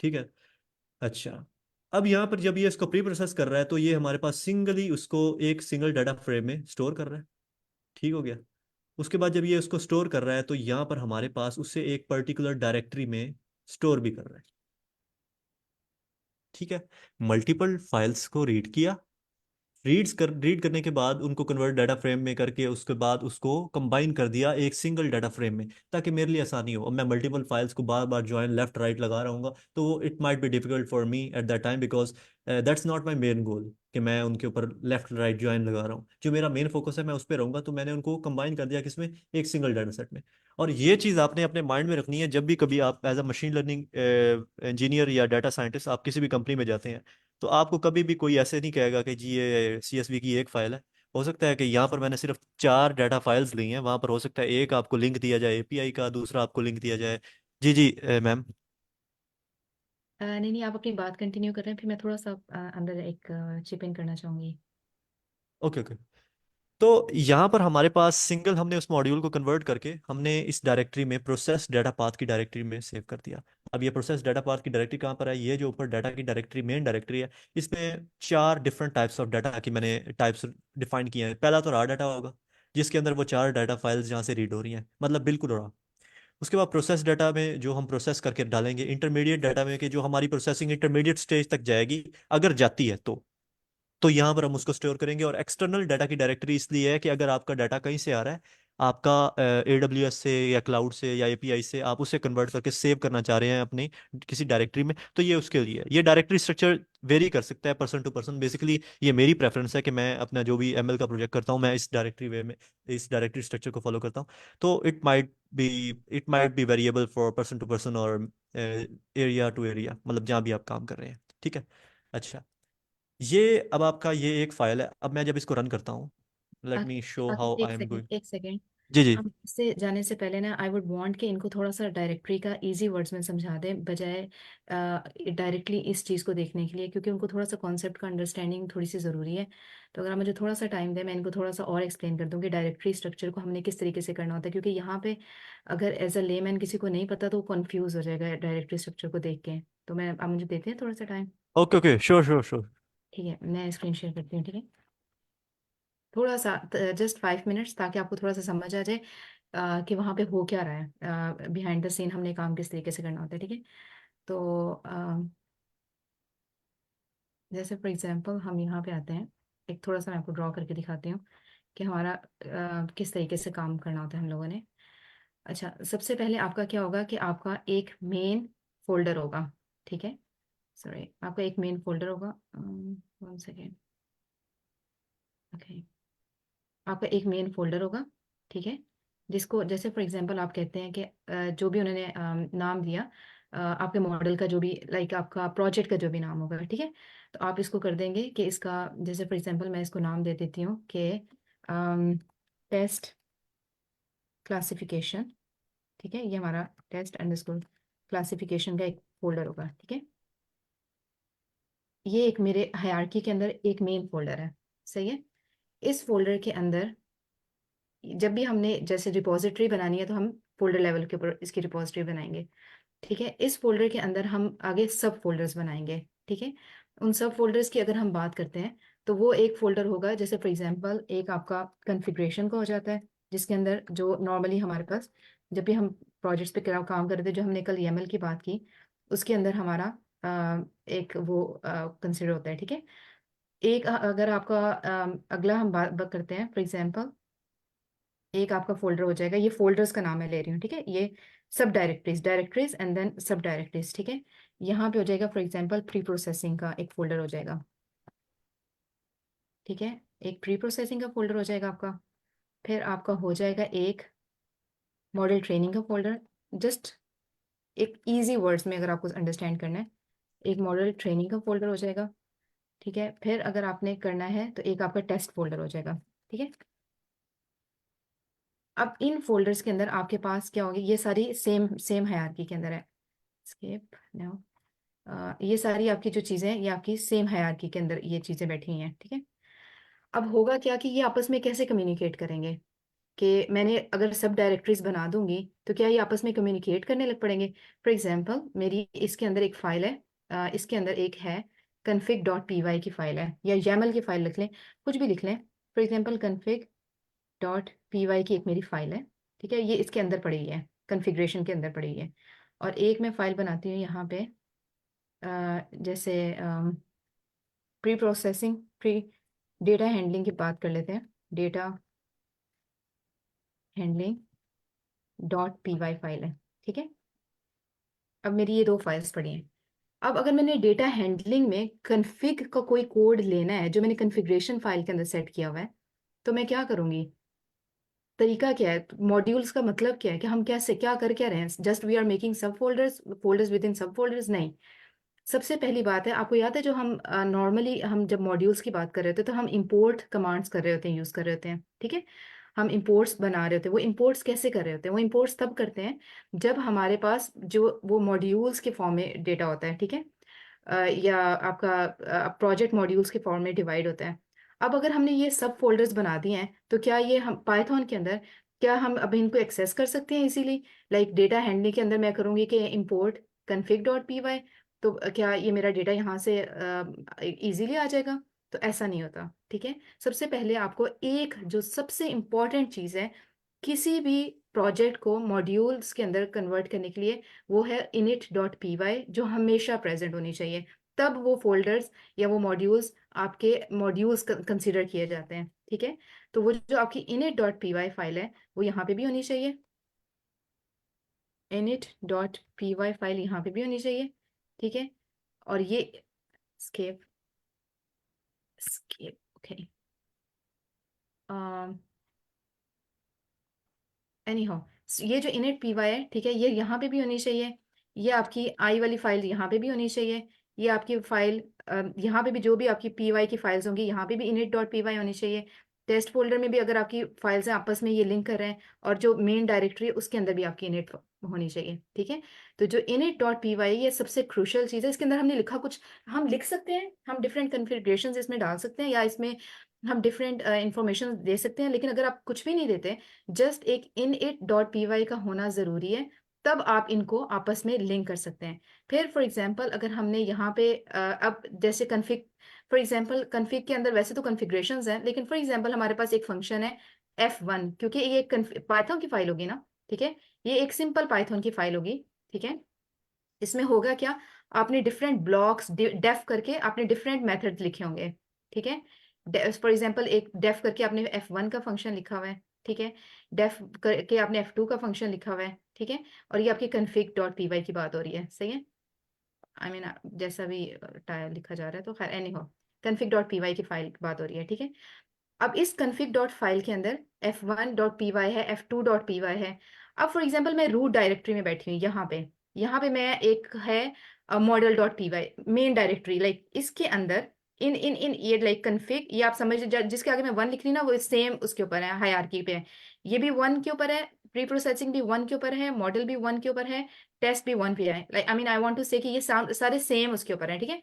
ठीक है। अच्छा, अब यहाँ पर जब ये इसको प्री प्रोसेस कर रहा है तो ये हमारे पास सिंगली उसको एक सिंगल डाटा फ्रेम में स्टोर कर रहा है। ठीक हो गया। उसके बाद जब ये उसको स्टोर कर रहा है तो यहाँ पर हमारे पास उसे एक पर्टिकुलर डायरेक्टरी में स्टोर भी कर रहा है। ठीक है। मल्टीपल फाइल्स को रीड किया, रीड करने के बाद उनको कन्वर्ट डाटा फ्रेम में करके उसके बाद उसको कंबाइन कर दिया एक सिंगल डाटा फ्रेम में, ताकि मेरे लिए आसानी हो। अब मैं मल्टीपल फाइल्स को बार बार ज्वाइन लेफ्ट राइट लगा रहा हूँ तो वो it might be difficult for me at that time, because that's not my main goal कि मैं उनके ऊपर लेफ्ट राइट ज्वाइन लगा रहा हूँ। जो मेरा मेन फोकस है मैं उस पर रहूंगा। तो मैंने उनको कंबाइन कर दिया किसमें? एक सिंगल डाटा सेट में। और ये चीज़ आपने अपने माइंड में रखनी है जब भी कभी आप as a machine learning engineer या डाटा साइंटिस्ट आप किसी भी कंपनी में जाते हैं, तो आपको कभी भी कोई ऐसे नहीं कहेगा कि जी ये CSV की एक फाइल है। हो सकता है कि यहाँ पर मैंने सिर्फ चार डाटा फाइल्स ली हैं, वहाँ पर हो सकता है एक आपको लिंक दिया जाए API का, दूसरा आपको लिंक दिया जाए। जी जी मैम। नहीं नहीं, आप अपनी बात कंटिन्यू कर रहे हैं, फिर मैं थोड़ा सा अंदर एक चिप इन करना चाहूंगी। Okay okay. तो यहाँ पर हमारे पास सिंगल हमने उस मॉड्यूल को कन्वर्ट करके हमने इस डायरेक्टरी में प्रोसेस डाटा पाथ की डायरेक्टरी में सेव कर दिया। अब ये प्रोसेस डाटा पाथ की डायरेक्टरी कहाँ पर है? ये जो ऊपर डाटा की डायरेक्टरी मेन डायरेक्टरी है, इसमें चार डिफरेंट टाइप्स ऑफ डाटा की मैंने टाइप्स डिफाइन किए हैं। पहला तो रॉ डाटा होगा, जिसके अंदर वो चार डाटा फाइल्स जहाँ से रीड हो रही हैं, मतलब बिल्कुल रॉ। उसके बाद प्रोसेस डाटा में जो हम प्रोसेस करके डालेंगे, इंटरमीडिएट डाटा में कि जो हमारी प्रोसेसिंग इंटरमीडिएट स्टेज तक जाएगी, अगर जाती है तो यहाँ पर हम उसको स्टोर करेंगे। और एक्सटर्नल डाटा की डायरेक्टरी इसलिए है कि अगर आपका डाटा कहीं से आ रहा है, आपका AWS से या क्लाउड से या API से आप उसे कन्वर्ट करके सेव करना चाह रहे हैं अपने किसी डायरेक्टरी में, तो ये उसके लिए है। ये डायरेक्टरी स्ट्रक्चर वेरी कर सकता है पर्सन टू पर्सन। बेसिकली ये मेरी प्रेफरेंस है कि मैं अपना जो भी ML का प्रोजेक्ट करता हूँ मैं इस डायरेक्टरी वे में, इस डायरेक्टरी स्ट्रक्चर को फॉलो करता हूँ। तो it might be variable for person to person और एरिया टू एरिया, मतलब जहाँ भी आप काम कर रहे हैं। ठीक है। अच्छा, ये अब आपका ये एक फाइल है। अब मैं जब इसको रन करता हूँ, let me show how I am going. एक सेकेंड। जी जी। हम इससे जाने से पहले ना आई वुड वांट कि इनको थोड़ा सा डायरेक्टरी का इजी वर्ड्स में समझा दें, बजाय डायरेक्टली इस चीज़ को देखने के लिए, क्योंकि उनको थोड़ा सा कॉन्सेप्ट का अंडरस्टैंडिंग थोड़ी सी ज़रूरी है। तो अगर आप मुझे थोड़ा सा टाइम दें, मैं इनको थोड़ा सा और एक्सप्लेन कर दूँ कि डायरेक्टरी स्ट्रक्चर को हमने किस तरीके से करना होता है, क्योंकि यहाँ पे अगर एज अ लेमैन किसी को नहीं पता तो वो कन्फ्यूज़ हो जाएगा डायरेक्टरी स्ट्रक्चर को देख के। तो मैं आप मुझे देते हैं थोड़ा सा time? Okay okay, sure sure sure. ठीक है, मैं स्क्रीन शेयर करती हूँ। ठीक है, थोड़ा सा जस्ट 5 मिनट्स, ताकि आपको थोड़ा सा समझ आ जाए कि वहाँ पे हो क्या रहा है, बिहाइंड द सीन हमने काम किस तरीके से करना होता है। ठीक है, तो जैसे फॉर एग्जांपल हम यहाँ पे आते हैं, एक थोड़ा सा मैं आपको ड्रॉ करके दिखाती हूँ कि हमारा किस तरीके से काम करना होता है हम लोगों ने। अच्छा, सबसे पहले आपका क्या होगा कि आपका एक मेन फोल्डर होगा। ठीक है, सॉरी, आपका एक मेन फोल्डर होगा। 1 सेकेंड। ओके, आपका एक मेन फोल्डर होगा। ठीक है, जिसको जैसे फॉर एग्जांपल आप कहते हैं कि जो भी उन्होंने नाम दिया, आपके मॉडल का जो भी, लाइक आपका प्रोजेक्ट का जो भी नाम होगा। ठीक है, तो आप इसको कर देंगे कि इसका, जैसे फॉर एग्जांपल मैं इसको नाम दे देती हूँ कि टेस्ट क्लासिफिकेशन। ठीक है, ये हमारा टेस्ट अंडरस्कोर क्लासिफिकेशन का एक फोल्डर होगा। ठीक है, ये एक मेरे हायरार्की के अंदर एक मेन फोल्डर है। सही है, इस फोल्डर के अंदर जब भी हमने जैसे रिपोजिटरी बनानी है तो हम फोल्डर लेवल के ऊपर इसकी रिपोजिटरी बनाएंगे। ठीक है, इस फोल्डर के अंदर हम आगे सब फोल्डर्स बनाएंगे। ठीक है, उन सब फोल्डर्स की अगर हम बात करते हैं तो वो एक फोल्डर होगा, जैसे फॉर एग्जांपल एक आपका कॉन्फ़िगरेशन का हो जाता है, जिसके अंदर जो नॉर्मली हमारे पास जब भी हम प्रोजेक्ट्स पे काम कर रहे थे, जो हमने कल YAML की बात की, उसके अंदर हमारा एक वो कंसिडर होता है। ठीक है, एक अगर आपका अगला हम बात करते हैं, फॉर एग्जांपल एक आपका फोल्डर हो जाएगा, ये फोल्डर्स का नाम मैं ले रही हूँ। ठीक है, ये सब डायरेक्टरीज एंड देन सब डायरेक्टरीज। ठीक है, यहाँ पे हो जाएगा फॉर एग्जांपल प्री प्रोसेसिंग का एक फोल्डर हो जाएगा। ठीक है, एक प्री प्रोसेसिंग का फोल्डर हो जाएगा आपका। फिर आपका हो जाएगा एक मॉडल ट्रेनिंग का फोल्डर। जस्ट एक इजी वर्ड्स में अगर आपको अंडरस्टैंड करना है, एक मॉडल ट्रेनिंग का फोल्डर हो जाएगा। ठीक है, फिर अगर आपने करना है तो एक आपका टेस्ट फोल्डर हो जाएगा। ठीक है, अब इन फोल्डर्स के अंदर आपके पास क्या होगी, ये सारी सेम सेम हायरार्की के अंदर है। Skip now. ये सारी आपकी जो चीज़ें हैं ये आपकी सेम हायरार्की के अंदर ये चीज़ें बैठी हुई हैं। ठीक है, अब होगा क्या कि ये आपस में कैसे कम्युनिकेट करेंगे, कि मैंने अगर सब डायरेक्टरीज बना दूंगी तो क्या ये आपस में कम्युनिकेट करने लग पड़ेंगे। फॉर एग्जांपल मेरी इसके अंदर एक फाइल है, इसके अंदर एक है config.py की फाइल है, या YAML की फाइल लिख लें, कुछ भी लिख लें। फॉर एग्जांपल config.py की एक मेरी फाइल है। ठीक है, ये इसके अंदर पड़ी हुई है, कन्फिग्रेशन के अंदर पड़ी हुई है। और एक मैं फाइल बनाती हूँ यहाँ पे, जैसे pre processing, pre data handling की बात कर लेते हैं, डेटा हैंडलिंग .py फाइल है। ठीक है, अब मेरी ये दो फाइल्स पड़ी हैं। अब अगर मैंने डेटा हैंडलिंग में कन्फिग का कोई कोड लेना है जो मैंने कन्फिग्रेशन फाइल के अंदर सेट किया हुआ है, तो मैं क्या करूँगी, तरीका क्या है, मॉड्यूल्स का मतलब क्या है, कि हम कैसे क्या कर क्या रहे हैं, जस्ट वी आर मेकिंग सब फोल्डर्स विद इन सब फोल्डर्स? नहीं। सबसे पहली बात है, आपको याद है जो हम नॉर्मली हम जब मॉड्यूल्स की बात कर रहे होते हैं तो हम इंपोर्ट कमांड्स कर रहे होते हैं, यूज़ कर रहे होते हैं। ठीक है, हम इंपोर्ट्स बना रहे होते हैं। वो इंपोर्ट्स कैसे कर रहे होते हैं, वो इंपोर्ट्स तब करते हैं जब हमारे पास जो वो मॉड्यूल्स के फॉर्म में डेटा होता है। ठीक है, या आपका प्रोजेक्ट मॉड्यूल्स के फॉर्म में डिवाइड होता है। अब अगर हमने ये सब फोल्डर्स बना दिए हैं तो क्या ये हम पाइथन के अंदर, क्या हम अब इनको एक्सेस कर सकते हैं इजीली? लाइक डेटा हैंडलिंग के अंदर मैं करूँगी कि इंपोर्ट config.py, तो क्या ये मेरा डेटा यहाँ से इजीली आ जाएगा? तो ऐसा नहीं होता। ठीक है, सबसे पहले आपको एक जो सबसे इम्पॉर्टेंट चीज़ है किसी भी प्रोजेक्ट को मॉड्यूल्स के अंदर कन्वर्ट करने के लिए, वो है init.py, जो हमेशा प्रेजेंट होनी चाहिए। तब वो फोल्डर्स या वो मॉड्यूल्स आपके मॉड्यूल्स कंसिडर किए जाते हैं। ठीक है, तो वो जो आपकी init.py फाइल है वो यहाँ पे भी होनी चाहिए, init.py फाइल यहाँ पे भी होनी चाहिए। ठीक है, और ये स्केप स्केप ओके एनी हाउ, ये जो init py है, ठीक है, ये यहाँ पे भी होनी चाहिए, ये आपकी आई वाली फाइल यहाँ पे भी होनी चाहिए, ये आपकी फाइल यहाँ पे भी जो भी आपकी py की फाइल्स होंगी यहाँ पे भी init.py होनी चाहिए। टेस्ट फोल्डर में भी अगर आपकी फाइल्स हैं आपस में ये लिंक कर रहे हैं, और जो मेन डायरेक्टरी है उसके अंदर भी आपकी init होनी चाहिए। ठीक है, तो जो init.py ये सबसे क्रूशियल चीज़ है। इसके अंदर हमने लिखा कुछ, हम लिख सकते हैं, हम डिफरेंट कन्फिग्रेशंस इसमें डाल सकते हैं, या इसमें हम डिफरेंट इंफॉर्मेशन दे सकते हैं, लेकिन अगर आप कुछ भी नहीं देते, जस्ट एक init.py का होना ज़रूरी है, तब आप इनको आपस में लिंक कर सकते हैं। फिर फॉर एग्जांपल अगर हमने यहाँ पे अब जैसे कन्फिग, फॉर एग्जांपल कन्फिग के अंदर वैसे तो कन्फिग्रेशंस हैं, लेकिन फॉर एग्जांपल हमारे पास एक फंक्शन है f1, क्योंकि ये एक पाइथन की फाइल होगी ना। ठीक है, ये एक सिंपल पाइथन की फाइल होगी। ठीक है, इसमें होगा क्या, आपने डिफरेंट ब्लॉक्स डेफ करके आपने डिफरेंट मेथड लिखे होंगे। ठीक है, फॉर एग्जांपल एक डेफ करके आपने f1 का फंक्शन लिखा हुआ है। ठीक है, डेफ करके आपने f2 का फंक्शन लिखा हुआ है। ठीक है, और ये आपकी config.py की बात हो रही है, सही है, आई मीन जैसा भी लिखा जा रहा है, तो खैर एनी हो, config.py की फाइल की बात हो रही है। ठीक है, अब इस config डॉट फाइल के अंदर f1.py है, f2.py है। अब फॉर एग्जांपल मैं रूट डायरेक्टरी में बैठी हूँ, यहाँ पे मैं एक है model.py मेन डायरेक्टरी, लाइक इसके अंदर इन इन इन ये लाइक config, ये आप समझ जिसके आगे मैं 1 लिख रही ना वो सेम उसके ऊपर है, हायरार्की पे है, ये भी 1 के ऊपर है, प्री प्रोसेसिंग भी 1 के ऊपर है, मॉडल भी 1 के ऊपर है, टेस्ट भी 1 पे है, like I mean I want to say कि ये सारे सेम उसके ऊपर है। ठीक है,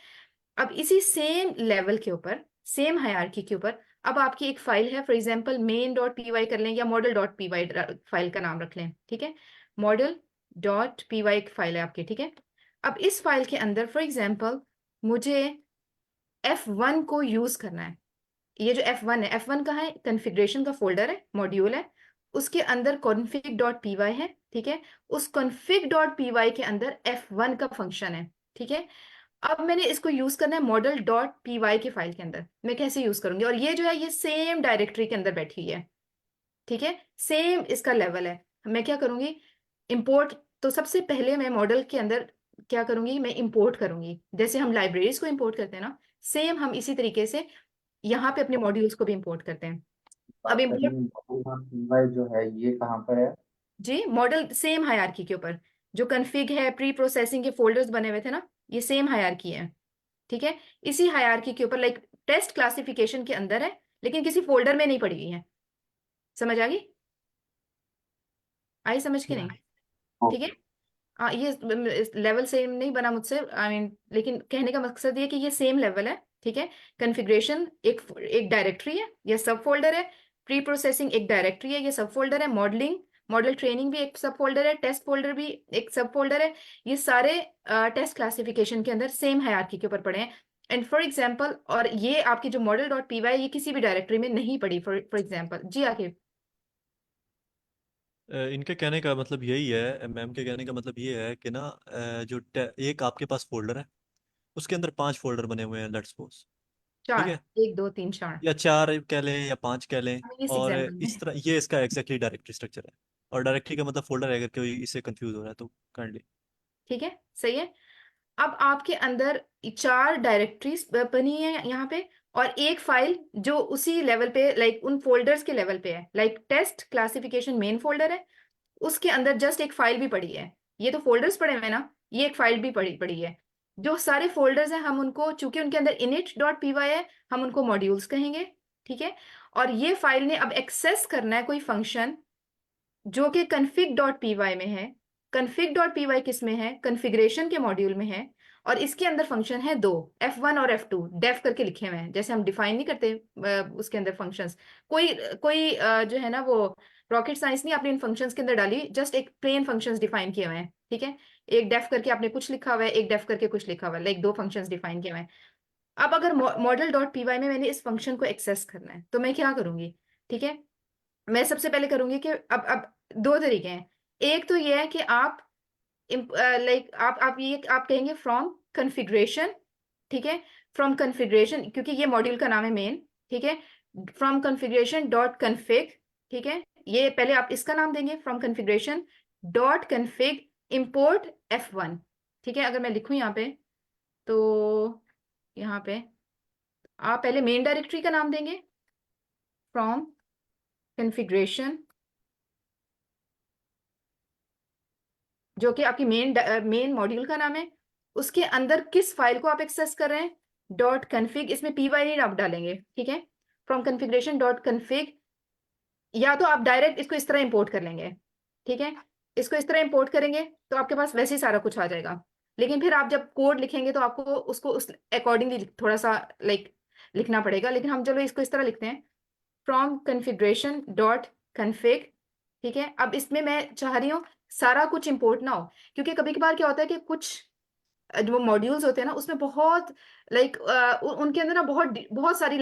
अब इसी सेम लेवल के ऊपर, सेम हायरार्की के ऊपर, अब आपकी एक फाइल है, फॉर एग्जांपल main.py कर लें या model.py फाइल का नाम रख लें। ठीक है, model.py एक फाइल है आपकी। ठीक है, अब इस फाइल के अंदर फॉर एग्जांपल मुझे f1 को यूज करना है। ये जो f1 है, f1 का है कॉन्फ़िगरेशन का फोल्डर है, मॉड्यूल है, उसके अंदर config.py है। ठीक है, उस config.py के अंदर f1 का फंक्शन है। ठीक है, अब मैंने इसको यूज करना है model.py की फाइल के अंदर, मैं कैसे यूज करूंगी, और ये जो है ये सेम डायरेक्टरी के अंदर बैठी हुई है। ठीक है, सेम इसका लेवल है, मैं क्या करूंगी, इंपोर्ट, तो सबसे पहले मैं मॉडल के अंदर क्या करूंगी, मैं इंपोर्ट करूंगी, जैसे हम लाइब्रेरीज को इंपोर्ट करते हैं ना, सेम हम इसी तरीके से यहाँ पे अपने मॉड्यूल्स को भी इंपोर्ट करते हैं। अब इंपोर्ट, model.py जो है ये कहाँ पर है? जी मॉडल सेम हायरार्की के ऊपर, जो कन्फिग है, प्री प्रोसेसिंग के फोल्डर्स बने हुए थे ना, ये सेम हायरार्की है। ठीक है, इसी हायरार्की के ऊपर लाइक टेस्ट क्लासिफिकेशन के अंदर है, लेकिन किसी फोल्डर में नहीं पड़ी हुई है। समझ आ गई, आई समझ के नहीं? ठीक है, हाँ, ये लेवल सेम नहीं बना मुझसे, आई मीन लेकिन कहने का मकसद ये कि ये सेम लेवल है। ठीक है, कॉन्फ़िगरेशन एक डायरेक्टरी है, ये सब फोल्डर है, प्री प्रोसेसिंग एक डायरेक्टरी है, ये सब फोल्डर है, मॉडल ट्रेनिंग भी एक सब फोल्डर है, टेस्ट फोल्डर भी एक सब फोल्डर है, ये सारे टेस्ट क्लासिफिकेशन के अंदर सेम हायरार्की के ऊपर पड़े हैं। एंड फॉर एग्जाम्पल, और ये आपकी जो model.py ये किसी भी डायरेक्टरी में नहीं पड़ी, फॉर एग्जाम्पल। जी आके इनके कहने का मतलब यही है, मैम के कहने का मतलब ये है कि ना एक आपके पास फोल्डर है, उसके अंदर 5 फोल्डर बने हुए हैं, लेट्स सपोज। ठीक 4, है, 1 2 3 4, या 4 कह लें या 5 कह लें, इस और एग्जाम्पल में। इस तरह ये इसका एग्जैक्टली डायरेक्टरी स्ट्रक्चर है। और डायरेक्टरी का मतलब फोल्डर है, अगर कोई इससे कंफ्यूज हो रहा है तो काइंडली। ठीक है, सही है, अब आपके अंदर 4 डायरेक्टरीज बनी है यहाँ पे, और एक फाइल जो उसी लेवल पे, लाइक उन फोल्डर्स के लेवल पे है, like test classification main folder है, उसके अंदर जस्ट एक फाइल भी पड़ी है। ये तो फोल्डर्स पड़े हुए हैं ना, ये एक फाइल भी पड़ी पड़ी है। जो सारे फोल्डर्स हैं हम उनको, चूंकि उनके अंदर init.py है, हम उनको मॉड्यूल्स कहेंगे। ठीक है, और ये फाइल ने अब एक्सेस करना है कोई फंक्शन जो कि config.py में है। config.py किस में है, कॉन्फ़िगरेशन के मॉड्यूल में है, और इसके अंदर फंक्शन है 2, f1 और f2 डेफ करके लिखे हुए हैं, जैसे हम डिफाइन नहीं करते उसके अंदर फंक्शंस, कोई कोई जो है ना वो रॉकेट साइंस नहीं आपने इन फंक्शंस के अंदर डाली, जस्ट एक प्लेन फंक्शंस डिफाइन किए हुए हैं। ठीक है, एक डेफ करके आपने कुछ लिखा हुआ है, एक डेफ करके कुछ लिखा हुआ है, लाइक 2 फंक्शंस डिफाइन किए हुए हैं। अब अगर model.py में मैंने इस फंक्शन को एक्सेस करना है तो मैं क्या करूंगी? ठीक है, मैं सबसे पहले करूंगी कि अब 2 तरीके हैं। एक तो ये है कि आप लाइक आप ये आप कहेंगे फ्रॉम कॉन्फ़िगरेशन ठीक है, फ्रॉम कॉन्फ़िगरेशन, क्योंकि ये मॉड्यूल का नाम है मेन, ठीक है, फ्रॉम कॉन्फ़िगरेशन डॉट कन्फिग, ठीक है, ये पहले आप इसका नाम देंगे, from configuration dot config import F1, ठीक है। अगर मैं लिखूं यहाँ पे, तो यहाँ पे आप पहले मेन डायरेक्टरी का नाम देंगे, फ्रॉम कॉन्फ़िगरेशन, जो कि आपकी मेन मॉड्यूल का नाम है, उसके अंदर किस फाइल को आप एक्सेस कर रहे हैं, डॉट कन्फिग, इसमें py आप डालेंगे, ठीक है, फ्रॉम कॉन्फ़िगरेशन डॉट कन्फिग, या तो आप डायरेक्ट इसको इस तरह इंपोर्ट कर लेंगे, ठीक है, इसको इस तरह इंपोर्ट करेंगे तो आपके पास वैसे ही सारा कुछ आ जाएगा, लेकिन फिर आप जब कोड लिखेंगे तो आपको उसको उस अकॉर्डिंगली थोड़ा सा लाइक लिखना पड़ेगा, लेकिन हम चलो इसको इस तरह लिखते हैं, फ्रॉम कॉन्फ़िगरेशन डॉट कन्फिग, ठीक है। अब इसमें मैं चाह रही हूँ सारा कुछ इंपोर्ट ना हो, क्योंकि कभी कभार क्या होता है कि कुछ जो मॉड्यूल्स होते हैं ना, उसमें बहुत लाइक उनके अंदर ना बहुत बहुत सारी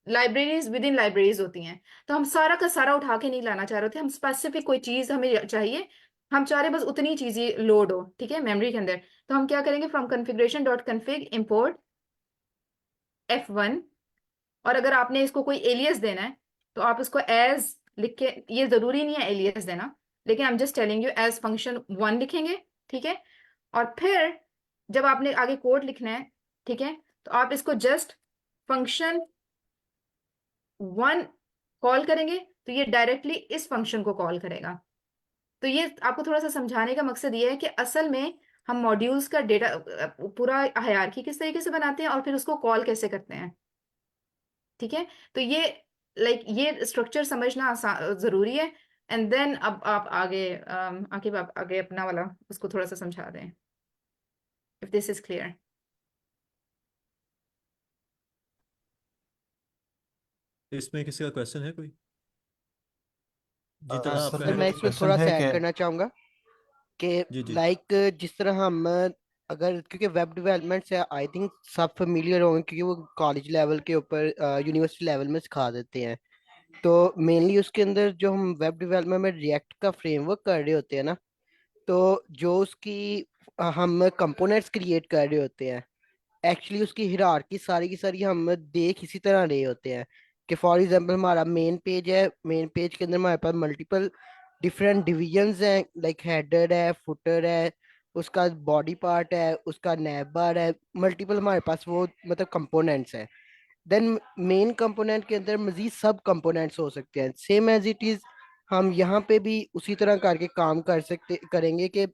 लाइब्रेरीज विद इन लाइब्रेरीज होती हैं, तो हम सारा का सारा उठा के नहीं लाना चाह रहे थे, हम स्पेसिफिक कोई चीज हमें चाहिए, हम चाह रहे हैं बस उतनी चीज ही लोड हो, ठीक है, मेमोरी के अंदर। तो हम क्या करेंगे, from configuration dot config import F1, और अगर आपने इसको कोई एलियस देना है तो आप इसको एज लिख के, ये जरूरी नहीं है एलियस देना, लेकिन I am just telling you, as function1 लिखेंगे, ठीक है। और फिर जब आपने आगे कोड लिखना है, ठीक है, तो आप इसको जस्ट function1 कॉल करेंगे, तो ये डायरेक्टली इस फंक्शन को कॉल करेगा। तो ये आपको थोड़ा सा समझाने का मकसद ये है कि असल में हम मॉड्यूल्स का डेटा पूरा हायरार्की किस तरीके से बनाते हैं और फिर उसको कॉल कैसे करते हैं, ठीक है। तो ये ये स्ट्रक्चर समझना जरूरी है, एंड देन अब आप आगे अपना वाला उसको थोड़ा सा समझा दें, इफ दिस इज क्लियर। इसमें किसी का क्वेश्चन है कोई? जितना हाँ, आपका सर है मैं कोई इसमें क्वेश्चन थोड़ा है सा ऐड क्या? करना चाहूँगा कि जी जी जिस तरह हम अगर, क्योंकि वेब डेवलपमेंट से आई थिंक सब फेमिलियर होंगे, क्योंकि वो कॉलेज लेवल के ऊपर यूनिवर्सिटी लेवल में सिखा देते हैं, तो मेनली उसके अंदर जो हम वेब डेवलपमेंट में रिएक्ट का फ्रेमवर्क कर रहे होते हैं ना, तो जो उसकी हम कंपोनेंट्स क्रिएट कर रहे होते हैं, एक्चुअली उसकी हिरार्की सारी की सारी हम देख इसी तरह रहे होते हैं कि फॉर एग्जांपल हमारा मेन पेज है, मेन पेज के अंदर हमारे पास मल्टीपल डिफरेंट डिविजन्स हैं, लाइक हेडर है, फुटर है, उसका बॉडी पार्ट है, उसका नैब बार है, मल्टीपल हमारे पास वो मतलब कंपोनेंट्स हैं। देन मेन कंपोनेंट के अंदर मजीद सब कंपोनेंट्स हो सकते हैं, सेम एज इट इज हम यहाँ पे भी उसी तरह करके काम करेंगे कि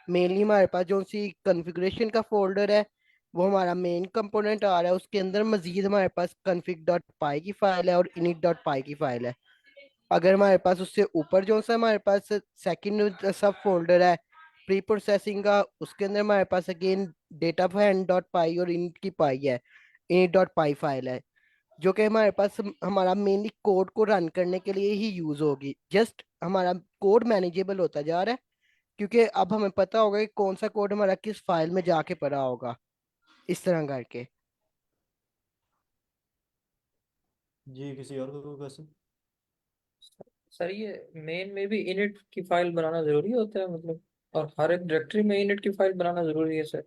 मेनली हमारे पास जो सी कॉन्फ़िगरेशन का फोल्डर है वो हमारा मेन कंपोनेंट आ रहा है, उसके अंदर मजीद हमारे पास config डॉट पाई की फाइल है और init डॉट पाई की फाइल है। अगर हमारे पास उससे ऊपर जो सा हमारे पास सेकंड सब फोल्डर है प्री प्रोसेसिंग का, उसके अंदर हमारे पास अगेन डेटा फैन डॉट पाई और init की पाई है, init डॉट पाई फाइल है, जो कि हमारे पास हमारा मेनली कोड को रन करने के लिए ही यूज होगी। जस्ट हमारा कोड मैनेजेबल होता जा रहा है, क्योंकि अब हमें पता होगा कि कौन सा कोड हमारा किस फाइल में जाके पड़ा होगा, इस तरह करके। जी किसी और का कोई क्वेश्चन? सर ये मेन में भी इनिट की फाइल बनाना जरूरी होता है मतलब, और हर एक डायरेक्टरी में इनिट की फाइल बनाना जरूरी है सर?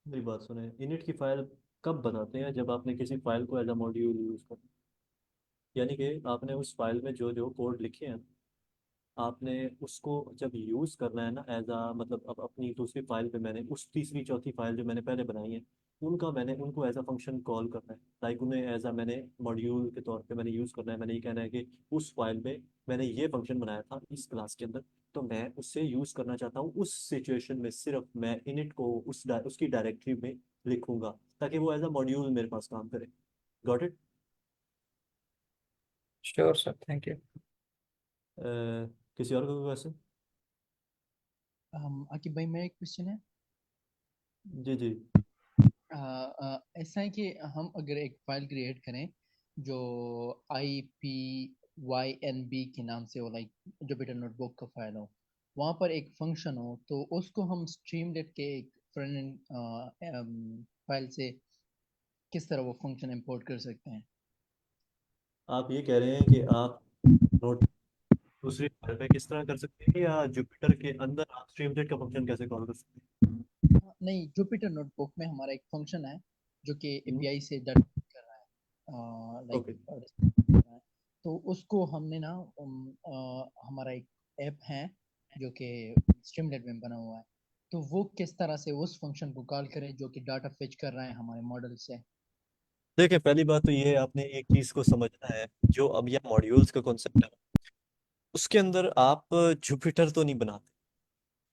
मेरी बात सुने, इनिट की फाइल कब बनाते हैं? जब आपने किसी फाइल को एज अ मॉड्यूल यूज कर, यानी कि आपने उस फाइल में जो जो कोड लिखे हैं, आपने उसको जब यूज़ करना है ना एज आ, मतलब अब अपनी दूसरी फाइल पे मैंने उस तीसरी चौथी फाइल जो मैंने पहले बनाई है मैंने उनको एज अ फंक्शन कॉल करना है, लाइक उन्हें एज अ मैंने मॉड्यूल के तौर पे मैंने यूज़ करना है। मैंने ये कहना है कि उस फाइल में मैंने ये फंक्शन बनाया था इस क्लास के अंदर, तो मैं उससे यूज़ करना चाहता हूँ उस सिचुएशन में, सिर्फ मैं इनिट को उसकी डायरेक्टरी में लिखूंगा ताकि वो एज अ मॉड्यूल मेरे पास काम करे। Got it? Sure sir, thank you. किसी और का कोई क्वेश्चन? आकिब भाई मेरा एक क्वेश्चन है। जी जी ऐसा है कि हम अगर एक फाइल क्रिएट करें जो IPYNB के नाम से हो, लाइक जुपिटर नोटबुक का फाइल हो, वहाँ पर एक फंक्शन हो, तो उसको हम स्ट्रीमलेट के एक फ्रंट एंड फाइल से किस तरह वो फंक्शन इंपोर्ट कर सकते हैं? आप ये कह रहे हैं कि आप नोट दूसरी फाइल पे किस तरह कर सकते हैं, या जुपिटर के अंदर आप स्ट्रीमजेट का फंक्शन कैसे कॉल कर सकते हैं? नहीं, जुपिटर नोटबुक में हमारा एक फंक्शन है जो कि हम्म, एपीआई से डाटा कर रहा है, ओके लाइक तो उसको हमने ना हमारा एक ऐप है जो कि स्ट्रीमलेट में बना हुआ है, तो वो किस तरह से उस फंक्शन को कॉल करे जो कि डाटा फेच कर रहा है हमारे मॉडल से। देखिए, पहली बात तो ये आपने एक चीज़ को समझना है, जो अब यह मॉड्यूल्स का कॉन्सेप्ट है, उसके अंदर आप जुपिटर तो नहीं बनाते।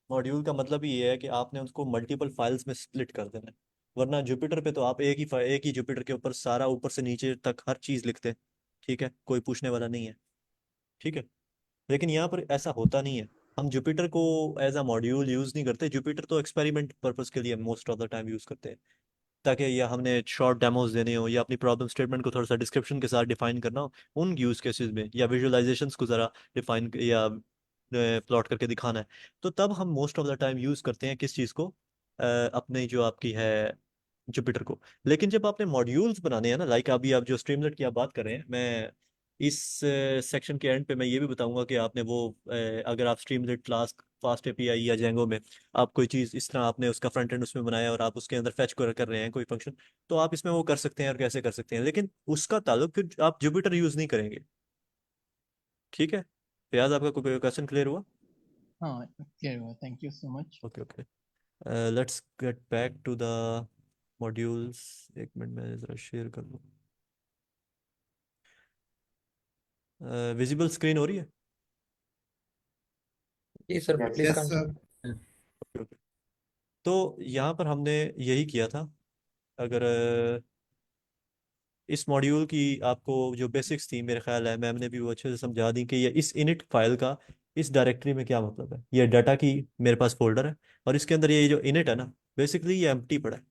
मॉड्यूल का मतलब ये है कि आपने उसको मल्टीपल फाइल्स में स्प्लिट कर देना है। वरना जुपिटर पे तो आप एक ही जुपिटर के ऊपर सारा ऊपर से नीचे तक हर चीज़ लिखते हैं। ठीक है, कोई पूछने वाला नहीं है। ठीक है, लेकिन यहाँ पर ऐसा होता नहीं है। हम जुपिटर को एज अ मॉड्यूल यूज़ नहीं करते। जुपिटर तो एक्सपेरिमेंट पर्पस के लिए most of the time use करते हैं, ताकि या हमने शॉर्ट डेमोज देने हो या अपनी प्रॉब्लम स्टेटमेंट को थोड़ा सा डिस्क्रिप्शन के साथ डिफाइन करना हो उन यूज़ केसेस में, या विजुअलाइजेशंस को ज़रा डिफाइन या प्लॉट करके दिखाना है, तो तब हम most of the time use करते हैं किस चीज़ को, अपने जो आपकी है जुपिटर को। लेकिन जब आपने मॉड्यूल्स बनाने हैं ना, लाइक अभी आप जो स्ट्रीमलेट की आप बात कर रहे हैं, मैं इस सेक्शन के एंड पे मैं ये भी बताऊंगा कि आपने वो अगर आप स्ट्रीमलेट फ्लास्क फास्ट एपीआई या जेंगो में आप कोई चीज़ इस तरह आपने उसका फ्रंट एंड उसमें बनाया और आप उसके अंदर फेच कर रहे हैं कोई फंक्शन, तो आप इसमें वो कर सकते हैं और कैसे कर सकते हैं, लेकिन उसका ताल्लुक फिर आप जुपिटर यूज़ नहीं करेंगे। ठीक है, फयाज, आपका कोई क्वेश्चन क्लियर हुआ? हाँ, क्लियर हुआ, thank you so much. Okay okay, let's get back to the modules. एक मिनट में ज़रा शेयर कर लूँ। विजिबल स्क्रीन हो रही है? जी sir, yes please yes continue. Sir. Okay okay. तो यहाँ पर हमने यही किया था। अगर इस मॉड्यूल की आपको जो बेसिक्स थी, मेरे ख्याल है मैम ने भी वो अच्छे से समझा दी कि ये इस इनिट फाइल का इस डायरेक्टरी में क्या मतलब है। ये डाटा की मेरे पास फोल्डर है और इसके अंदर ये जो इनिट है ना, बेसिकली ये एम्प्टी पड़ा है।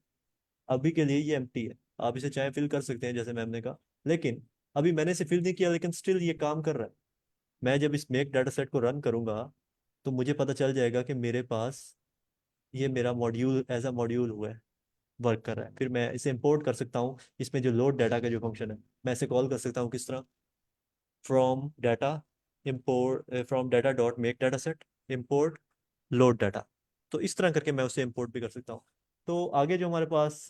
अभी के लिए ये एम्प्टी है। आप इसे चाहे फिल कर सकते हैं जैसे मैम ने कहा, लेकिन अभी मैंने इसे फिल नहीं किया, लेकिन स्टिल ये काम कर रहा है। मैं जब इस मेक डाटा सेट को रन करूंगा तो मुझे पता चल जाएगा कि मेरे पास ये मेरा मॉड्यूल एज अ मॉड्यूल हुआ है, वर्क कर रहा है। फिर मैं इसे इंपोर्ट कर सकता हूँ। इसमें जो लोड डाटा का जो फंक्शन है, मैं इसे कॉल कर सकता हूँ किस तरह, from data import from data dot make data set import load data. तो इस तरह करके मैं उसे इंपोर्ट भी कर सकता हूँ। तो आगे जो हमारे पास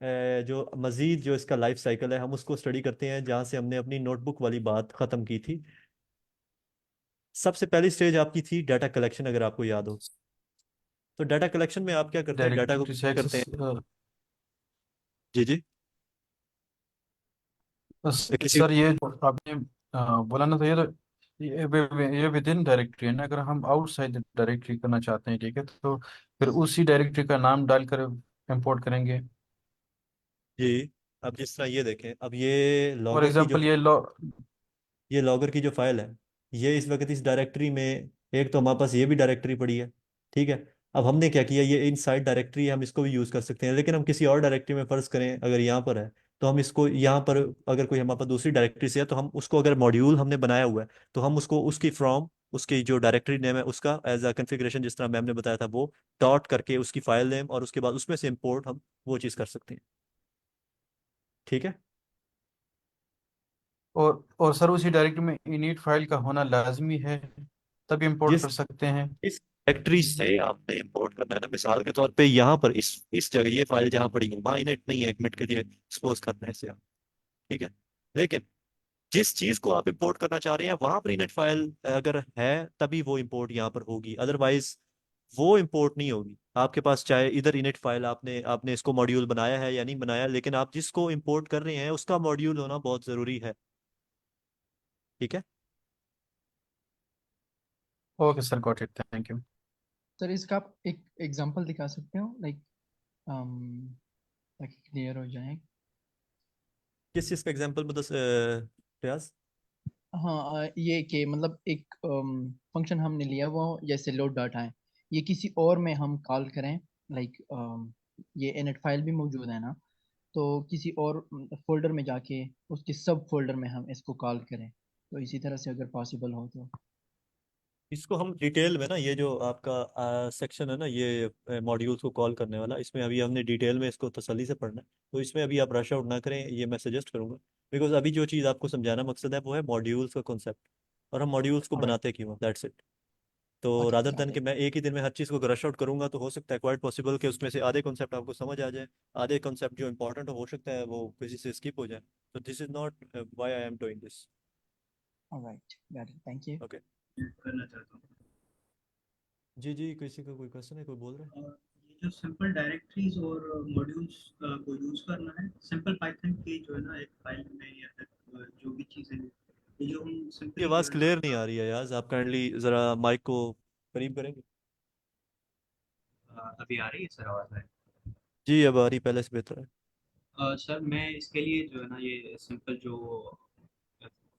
जो मज़ीद जो इसका लाइफ साइकिल है, हम उसको स्टडी करते हैं जहाँ से हमने अपनी नोटबुक वाली बात ख़त्म की थी। सबसे पहली स्टेज आपकी थी डाटा कलेक्शन, अगर आपको याद हो। तो डाटा कलेक्शन में आप क्या करते हैं, डाटा को डायरेक्टरी से करते एक्सेस हैं। जी जी, किसी सर, ये जो आपने बोला ना, तो ये तो ये विद इन डायरेक्टरी है ना। अगर हम आउटसाइड डायरेक्टरी करना चाहते हैं, ठीक है, तो फिर उसी डायरेक्टरी का नाम डालकर इंपोर्ट करेंगे। जी, अब जिस तरह ये देखें, अब ये फॉर लॉगर की जो एग्जांपल ये लॉ ये लॉगर की जो फाइल है, ये इस वक्त इस डायरेक्टरी में, एक तो हमारे पास ये भी डायरेक्टरी पड़ी है। ठीक है, अब हमने क्या किया, ये इनसाइड डायरेक्टरी है, हम इसको भी यूज़ कर सकते हैं, लेकिन हम किसी और डायरेक्टरी में फ़र्ज़ करें अगर यहाँ पर है, तो हम इसको यहाँ पर, अगर कोई हमारे पास दूसरी डायरेक्टरी से है, तो हम उसको, अगर मॉड्यूल हमने बनाया हुआ है, तो हम उसको उसकी फ्रॉम उसकी जो डायरेक्टरी नेम है उसका एज अ कन्फिग्रेशन जिस तरह मैम ने बताया था, वो डॉट करके उसकी फाइल नेम और उसके बाद उसमें से इम्पोर्ट हम वो चीज़ कर सकते हैं। ठीक है, और सर, उसी डायरेक्टरी में इनिट फाइल का होना लाजमी है, तभी इंपोर्ट जिस कर सकते हैं। इस डायरेक्टरी से आपने इंपोर्ट करना है ना, मिसाल के तौर पे यहाँ पर इस जगह ये फाइल जहाँ पड़ी है वहाँ इनेट नहीं है, एक मिनट के लिए एक्सपोज करना है इसे आप। ठीक है, लेकिन जिस चीज को आप इंपोर्ट करना चाह रहे हैं वहां पर इनेट फाइल अगर है तभी वो इंपोर्ट यहाँ पर होगी, अदरवाइज वो इंपोर्ट नहीं होगी। आपके पास चाहे इधर इनेट फाइल आपने आपने इसको मॉड्यूल बनाया है या नहीं बनाया, लेकिन आप जिसको इंपोर्ट कर रहे हैं उसका मॉड्यूल होना बहुत जरूरी है। ठीक है, okay sir, got it, thank you. Sir, इसका आप एक एग्जांपल दिखा सकते हो, लाइक ताकि क्लियर हो जाए। किस चीज का एग्जाम्पल बता प्रयास? हाँ, ये कि मतलब एक फंक्शन हमने लिया वो जैसे लोड डाटा है, ये किसी और में हम कॉल करें, लाइक ये इनट फाइल भी मौजूद है ना, तो किसी और फोल्डर में जाके उसके सब फोल्डर में हम इसको कॉल करें, तो इसी तरह से अगर पॉसिबल हो तो। इसको हम डिटेल में ना, ये जो आपका सेक्शन है ना, ये मॉड्यूल्स को कॉल करने वाला, इसमें अभी हमने डिटेल में इसको तसल्ली से पढ़ना है, तो इसमें अभी आप रश आउट ना करें, ये मैं सजेस्ट करूंगा। बिकॉज अभी जो चीज़ आपको समझाना मकसद है वो है मॉड्यूल्स का कॉन्सेप्ट, और हम मॉड्यूल्स को ऑलराइट। बनाते क्यों, दैट्स इट। तो Okay, rather got then it. कि मैं एक ही दिन में हर चीज़ को रश आउट करूंगा, तो हो सकता है क्वाइट पॉसिबल कि उसमें से आधे कॉन्सेप्ट आपको समझ आ जाए, आधे कॉन्सेप्ट जो इंपॉर्टेंट हो सकता है वो किसी से स्किप हो जाए। तो this is not why I am doing this. All right, got it. Thank you. Okay. करना चाहता हूँ। जी जी, किसी का कोई क्वेश्चन है, कोई बोल रहा है? और ये जो सिंपल डायरेक्टरीज और मॉड्यूल्स को यूज करना है, सिंपल पाइथन की जो है ना एक फाइल में या फिर जो भी चीज़ें हैं, ये जो हम ये सिंपली जो आवाज़ है ना क्लियर नहीं आ रही है यार, आप काइंडली ज़रा माइक को करीब करेंगे। अभी आ रही है सर आवाज़ है? जी अब आ रही, पहले से बेहतर है। सर मैं इसके लिए जो है ना ये सिंपल जो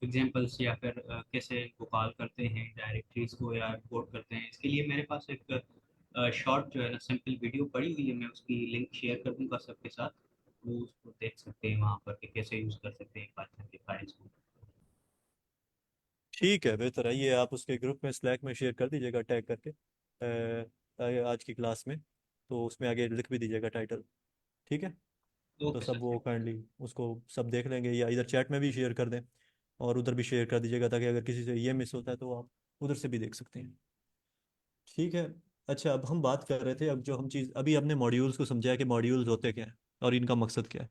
एग्जांपल्स या फिर कैसे इनको कॉल करते हैं डायरेक्टरीज को या इंपोर्ट करते हैं, इसके लिए मेरे पास एक शॉर्ट जो है ना सिंपल वीडियो पड़ी हुई है, मैं उसकी लिंक शेयर कर दूंगा सबके साथ, वो उसको देख सकते हैं वहाँ पर कि कैसे यूज़ कर सकते हैं पाइथन के फाइल्स को। ठीक है, बेहतर है, ये आप उसके ग्रुप में स्लैक में शेयर कर दीजिएगा टैग करके आज की क्लास में, तो उसमें आगे लिख भी दीजिएगा टाइटल। ठीक है, तो ओके सब सर, वो थैंक काइंडली उसको सब देख लेंगे, या इधर चैट में भी शेयर कर दें और उधर भी शेयर कर दीजिएगा, ताकि अगर किसी से ये मिस होता है तो आप उधर से भी देख सकते हैं। ठीक है। अच्छा, अब हम बात कर रहे थे, अब जो हम चीज़ अभी हमने मॉड्यूल्स को समझाया कि मॉड्यूल्स होते क्या हैं और इनका मकसद क्या है।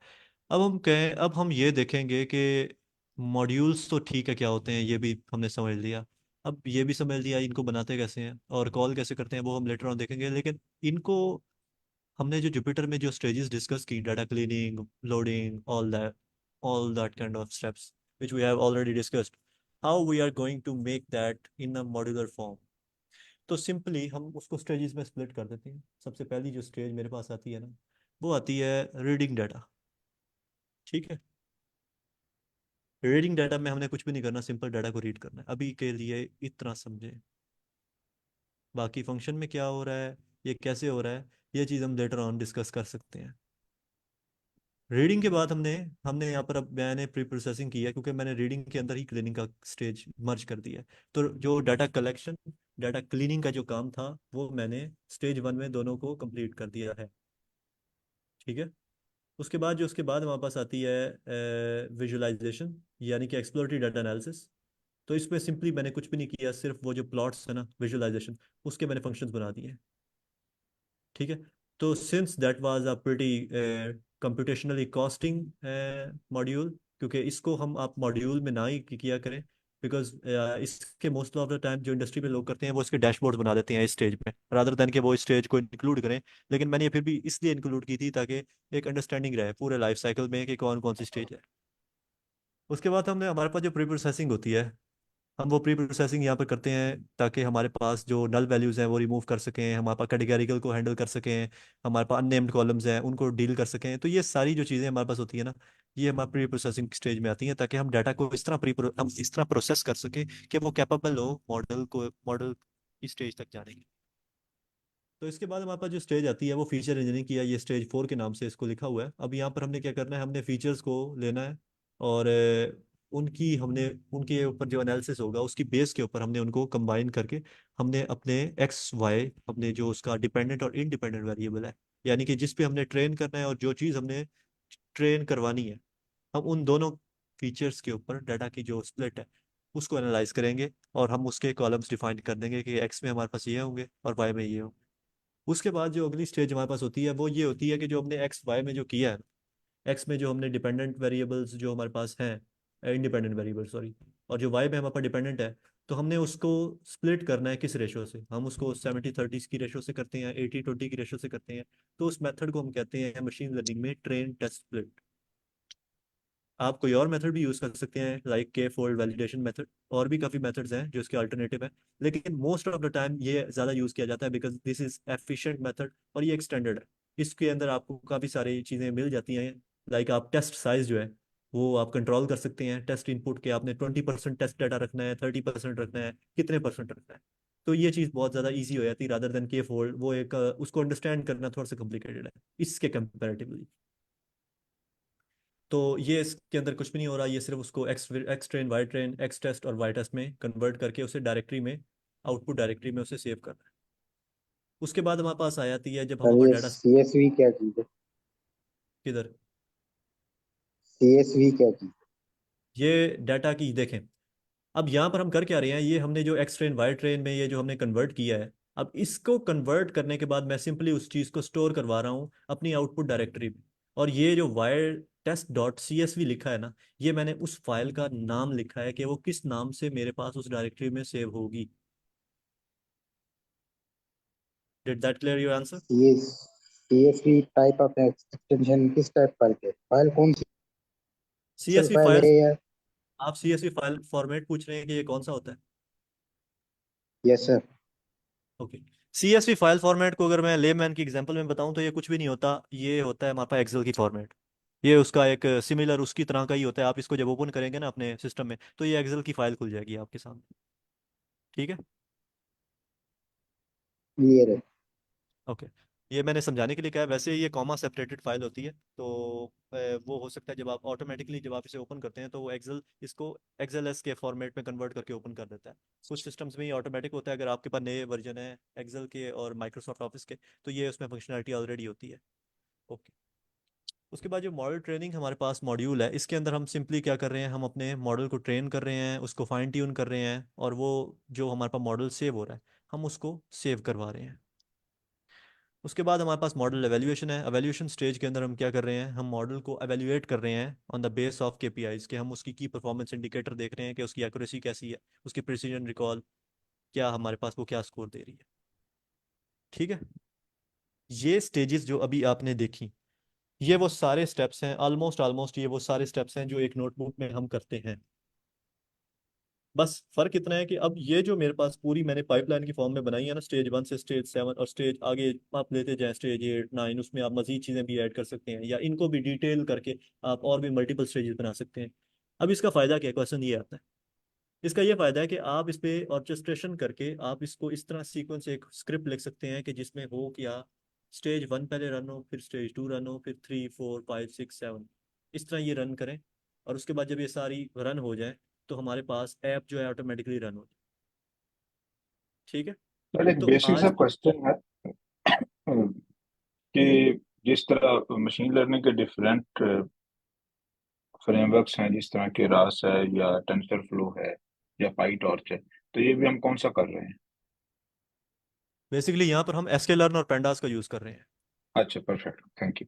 अब हम ये देखेंगे कि मॉड्यूल्स तो ठीक है क्या होते हैं, ये भी हमने समझ लिया। अब ये भी समझ लिया इनको बनाते कैसे हैं और कॉल कैसे करते हैं, वो हम लेटर ऑन देखेंगे। लेकिन इनको हमने जो जुपिटर में जो स्टेजेस डिस्कस की, data cleaning, loading, all that kind of steps which we have already discussed, how we are going to make that in a modular form। तो सिंपली हम उसको स्टेजेस में स्प्लिट कर देते हैं। सबसे पहली जो स्टेज मेरे पास आती है ना, वो आती है रीडिंग डाटा। ठीक है, रीडिंग डाटा में हमने कुछ भी नहीं करना, सिंपल डाटा को रीड करना है। अभी के लिए इतना समझे, बाकी फंक्शन में क्या हो रहा है, ये कैसे हो रहा है, ये चीज़ हम लेटर ऑन डिस्कस कर सकते हैं। रीडिंग के बाद हमने हमने यहाँ पर, अब मैंने प्री प्रोसेसिंग की है क्योंकि मैंने रीडिंग के अंदर ही क्लीनिंग का स्टेज मर्ज कर दिया है। तो जो डाटा कलेक्शन, डाटा क्लीनिंग का जो काम था, वो मैंने स्टेज 1 में दोनों को कंप्लीट कर दिया है। ठीक है, उसके बाद हमारे पास आती है विजुअलाइजेशन, यानी कि एक्सप्लोरेटरी डाटा एनालिसिस। तो इसमें सिंपली मैंने कुछ भी नहीं किया, सिर्फ वो जो प्लॉट्स है ना विजुअलाइजेशन, उसके मैंने फंक्शंस बना दिए हैं। ठीक है, तो since that was a pretty computationally costing module, क्योंकि इसको हम आप मॉड्यूल में ना ही किया करें, बिकॉज इसके मोस्ट ऑफ द टाइम जो इंडस्ट्री में लोग करते हैं वो इसके डैशबोर्ड बना देते हैं इस स्टेज में, रादर देन कि वो इस स्टेज को इंक्लूड करें। लेकिन मैंने ये फिर भी इसलिए इंक्लूड की थी ताकि एक अंडरस्टैंडिंग रहे पूरे लाइफ साइकिल में कि कौन कौन सी स्टेज है। उसके बाद हमने हमारे पास जो प्री प्रोसेसिंग होती है, हम वो प्री प्रोसेसिंग यहाँ पर करते हैं ताकि हमारे पास जो नल वैल्यूज़ हैं वो रिमूव कर सकें, हमारे पास कैटेगरिकल को हैंडल कर सकें, हमारे पास अननेम्ड कॉलम्स हैं उनको डील कर सकें। तो ये सारी जो चीज़ें हमारे पास होती है ना, ये हमारे प्री प्रोसेसिंग स्टेज में आती हैं, ताकि हम डाटा को हम इस तरह प्रोसेस कर सकें कि वो कैपेबल हो मॉडल की स्टेज तक जाने की। तो इसके बाद हमारे पास जो स्टेज आती है वो फीचर इंजीनियरिंग की है, ये स्टेज 4 के नाम से इसको लिखा हुआ है। अब यहाँ पर हमने क्या करना है, हमने फीचर्स को लेना है और उनके ऊपर जो एनालिसिस होगा उसकी बेस के ऊपर हमने उनको कंबाइन करके हमने अपने एक्स वाई, हमने जो उसका डिपेंडेंट और इंडिपेंडेंट वेरिएबल है, यानी कि जिस पे हमने ट्रेन करना है और जो चीज़ हमने ट्रेन करवानी है, हम उन दोनों फीचर्स के ऊपर डाटा की जो स्प्लिट है उसको एनालाइज करेंगे और हम उसके कॉलम्स डिफाइन कर देंगे कि एक्स में हमारे पास ये होंगे और वाई में ये होंगे। उसके बाद जो अगली स्टेज हमारे पास होती है वो ये होती है कि जो हमने एक्स वाई में जो किया है, एक्स में जो हमने डिपेंडेंट वेरिएबल्स जो हमारे पास हैं, इंडिपेंडेंट वेरिएबल सॉरी, और जो वाई में हमारे पास डिपेंडेंट है, तो हमने उसको स्प्लिट करना है किस रेशो से, हम उसको 70-30 की रेशो से करते हैं, 80-20 की रेशो से करते हैं। तो उस मेथड को हम कहते हैं मशीन लर्निंग में ट्रेन टेस्ट स्प्लिट। आप कोई और मेथड भी यूज़ कर सकते हैं लाइक के फोल्ड वैलिडेशन मेथड, और भी काफ़ी मेथड्स हैं जो इसके अल्टरनेटिव हैं, लेकिन मोस्ट ऑफ द टाइम ये ज़्यादा यूज़ किया जाता है because this is efficient method और ये एक्सटेंडेड है। इसके अंदर आपको काफ़ी सारी चीज़ें मिल जाती हैं, लाइक आप टेस्ट साइज जो है वो आप कंट्रोल कर सकते हैं, टेस्ट इनपुट के आपने 20% टेस्ट डाटा रखना है, 30% रखना है, कितने परसेंट रखना है। तो ये चीज़ बहुत ज़्यादा ईजी हो जाती है रादर देन के फोल्ड, वो एक उसको अंडरस्टैंड करना थोड़ा सा कॉम्प्लिकेटेड है इसके कंपेरेटिवली। तो ये इसके अंदर कुछ भी नहीं हो रहा, ये सिर्फ उसको X train, Y train, X test और वाई टेस्ट में कन्वर्ट करके उसे डायरेक्टरी में, आउटपुट डायरेक्टरी में उसे सेव करना है। उसके बाद हमारे पास आ जाती है जब हम सर अपना ये डाटा सीएसवी क्या चीज है? किधर, सीएसवी क्या चीज? ये डाटा की देखें, अब यहाँ पर हम कर क्या रहे हैं, ये हमने जो एक्स ट्रेन वाई ट्रेन में ये जो हमने कन्वर्ट किया है, अब इसको कन्वर्ट करने के बाद मैं सिंपली उस चीज़ को स्टोर करवा रहा हूँ अपनी आउटपुट डायरेक्टरी में। और ये जो Y test dot C S V लिखा है ना, ये मैंने उस फाइल का नाम लिखा है कि वो किस नाम से मेरे पास उस डायरेक्टरी में सेव होगी। Did that clear your answer? ये CSV टाइप ऑफ एक्सटेंशन किस टाइप फाइल के फाइल कौन C C S excel V file file, है या? आप C S V file format पूछ रहे हैं कि ये कौन सा होता है? Yes sir. Okay, CSV file format को अगर मैं लेमैन की एग्जांपल में बताऊं तो ये कुछ भी नहीं होता, ये होता है हमारे पास एक्सेल की फॉर्मेट। ये उसका एक सिमिलर उसकी तरह का ही होता है। आप इसको जब ओपन करेंगे ना अपने सिस्टम में, तो ये एक्सेल की फाइल खुल जाएगी आपके सामने। ठीक है, क्लियर है। ओके। ये मैंने समझाने के लिए कहा है। वैसे ये कॉमा सेपरेटेड फाइल होती है, तो वो हो सकता है जब आप ऑटोमेटिकली जब आप इसे ओपन करते हैं तो वो एक्सेल इसको एक्सेल एस के फॉर्मेट में कन्वर्ट करके ओपन कर देता है। कुछ सिस्टम्स में ये ऑटोमेटिक होता है, अगर आपके पास नए वर्जन है एक्सेल के और माइक्रोसॉफ्ट ऑफिस के, तो ये उसमें फंक्शनलिटी ऑलरेडी होती है। ओके, उसके बाद जो मॉडल ट्रेनिंग हमारे पास मॉड्यूल है, इसके अंदर हम सिंपली क्या कर रहे हैं, हम अपने मॉडल को ट्रेन कर रहे हैं, उसको फाइन ट्यून कर रहे हैं, और वो जो हमारे पास मॉडल सेव हो रहा है हम उसको सेव करवा रहे हैं। उसके बाद हमारे पास मॉडल एवेल्यूएशन है। एवेल्यूएशन स्टेज के अंदर हम क्या कर रहे हैं, हम मॉडल को एवेल्यूएट कर रहे हैं on the base of KPIs, के हम उसकी की परफॉर्मेंस इंडिकेटर देख रहे हैं कि उसकी एक्यूरेसी कैसी है, उसकी प्रिसीजन रिकॉल क्या, हमारे पास वो क्या स्कोर दे रही है। ठीक है, ये स्टेजेस जो अभी आपने देखी, ये वो सारे स्टेप्स हैं, ऑलमोस्ट ऑलमोस्ट ये वो सारे स्टेप्स हैं जो एक नोटबुक में हम करते हैं। बस फर्क इतना है कि अब ये जो मेरे पास पूरी मैंने पाइपलाइन की फॉर्म में बनाई है ना, स्टेज 1 से स्टेज 7, और स्टेज आगे आप लेते जाएं स्टेज 8 9, उसमें आप मजीद चीज़ें भी ऐड कर सकते हैं, या इनको भी डिटेल करके आप और भी मल्टीपल स्टेजेस बना सकते हैं। अब इसका फ़ायदा क्या है, क्वेश्चन ये आता है। इसका ये फ़ायदा है कि आप इस पे ऑर्केस्ट्रेशन करके आप इसको इस तरह सीक्वेंस एक स्क्रिप्ट लिख सकते हैं कि जिसमें हो क्या, स्टेज 1 पहले रन हो, फिर स्टेज 2 रन हो, फिर 3 4 5 6 7, इस तरह ये रन करें। और उसके बाद जब ये सारी रन हो जाए तो हमारे पास ऐप जो है ऑटोमेटिकली रन हो जाए। ठीक है, सर एक तो बेसिक सा आज क्वेश्चन है कि जिस तरह मशीन लर्निंग के डिफरेंट फ्रेमवर्क्स हैं, जिस तरह के रास है या टेंसर फ्लो है या पाई टॉर्च है, तो ये भी हम कौन सा कर रहे हैं? बेसिकली यहाँ पर हम sklearn और pandas का यूज़ कर रहे हैं। अच्छा, परफेक्ट, थैंक यू।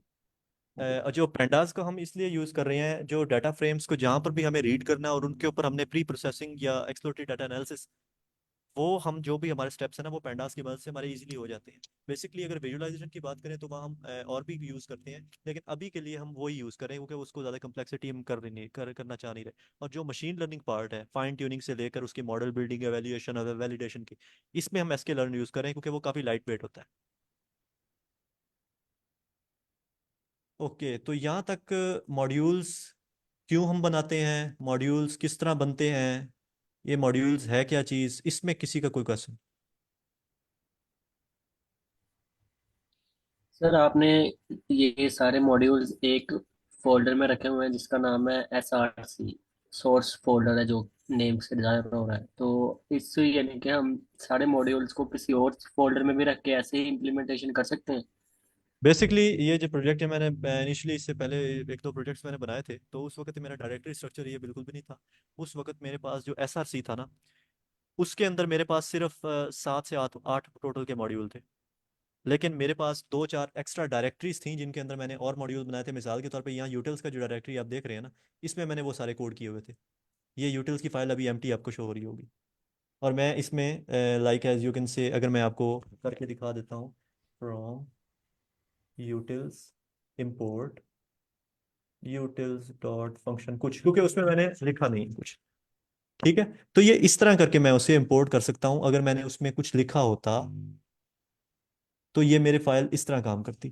और जो pandas का हम इसलिए यूज़ कर रहे हैं, जो डाटा फ्रेम्स को जहाँ पर भी हमें रीड करना है और उनके ऊपर हमने प्री प्रोसेसिंग या एक्सप्लोरेटरी डाटा एनालिसिस, वो हम जो भी हमारे स्टेप्स हैं ना, वो pandas की मदद से हमारे इजीली हो जाते हैं। बेसिकली अगर विजुअलाइजेशन की बात करें तो वहाँ हम और भी यूज़ करते हैं, लेकिन अभी के लिए हम वही यूज़ करें क्योंकि उसको ज़्यादा कम्प्लेक्सिटी हम कर नहीं करना चाह नहीं रहे। और जो मशीन लर्निंग पार्ट है, फाइन ट्यूनिंग से लेकर उसकी मॉडल बिल्डिंग, एवेल्यूएशन और वैलिडेशन की, इसमें हम sklearn यूज़ करें क्योंकि वो काफ़ी लाइट वेट होता है। ओके, तो यहाँ तक मॉड्यूल्स क्यों हम बनाते हैं, मॉड्यूल्स किस तरह बनते हैं, ये मॉड्यूल्स है क्या चीज़, इसमें किसी का कोई क्वेश्चन? सर आपने ये सारे मॉड्यूल्स एक फोल्डर में रखे हुए हैं जिसका नाम है SRC, सोर्स फोल्डर है जो नेम से जाहिर हो रहा है, तो इससे यानी कि हम सारे मॉड्यूल्स को किसी और फोल्डर में भी रख के ऐसे ही इम्प्लीमेंटेशन कर सकते हैं? बेसिकली ये जो प्रोजेक्ट है, मैंने इनिशियली इससे पहले एक दो प्रोजेक्ट्स मैंने बनाए थे, तो उस वक्त मेरा डायरेक्टरी स्ट्रक्चर ये बिल्कुल भी नहीं था। उस वक्त मेरे पास जो SRC था ना, उसके अंदर मेरे पास सिर्फ 7 से 8 टोटल के मॉड्यूल थे। लेकिन मेरे पास 2 4 एक्स्ट्रा डायरेक्टरीज थी जिनके अंदर मैंने और मॉड्यूल बनाए थे। मिसाल के तौर पे यहाँ यूटिल्स का जो डायरेक्टरी आप देख रहे हैं ना, इसमें मैंने वो सारे कोड किए हुए थे। ये यूटिल्स की फाइल अभी एम्प्टी आपको शो हो रही होगी। और मैं इसमें लाइक एज यू कैन से, अगर मैं आपको करके दिखा देता हूँ, from utils import utils dot function कुछ, क्योंकि उसमें मैंने लिखा नहीं कुछ। ठीक है, तो ये इस तरह करके मैं उसे इंपोर्ट कर सकता हूँ। अगर मैंने उसमें कुछ लिखा होता तो ये मेरे फाइल इस तरह काम करती।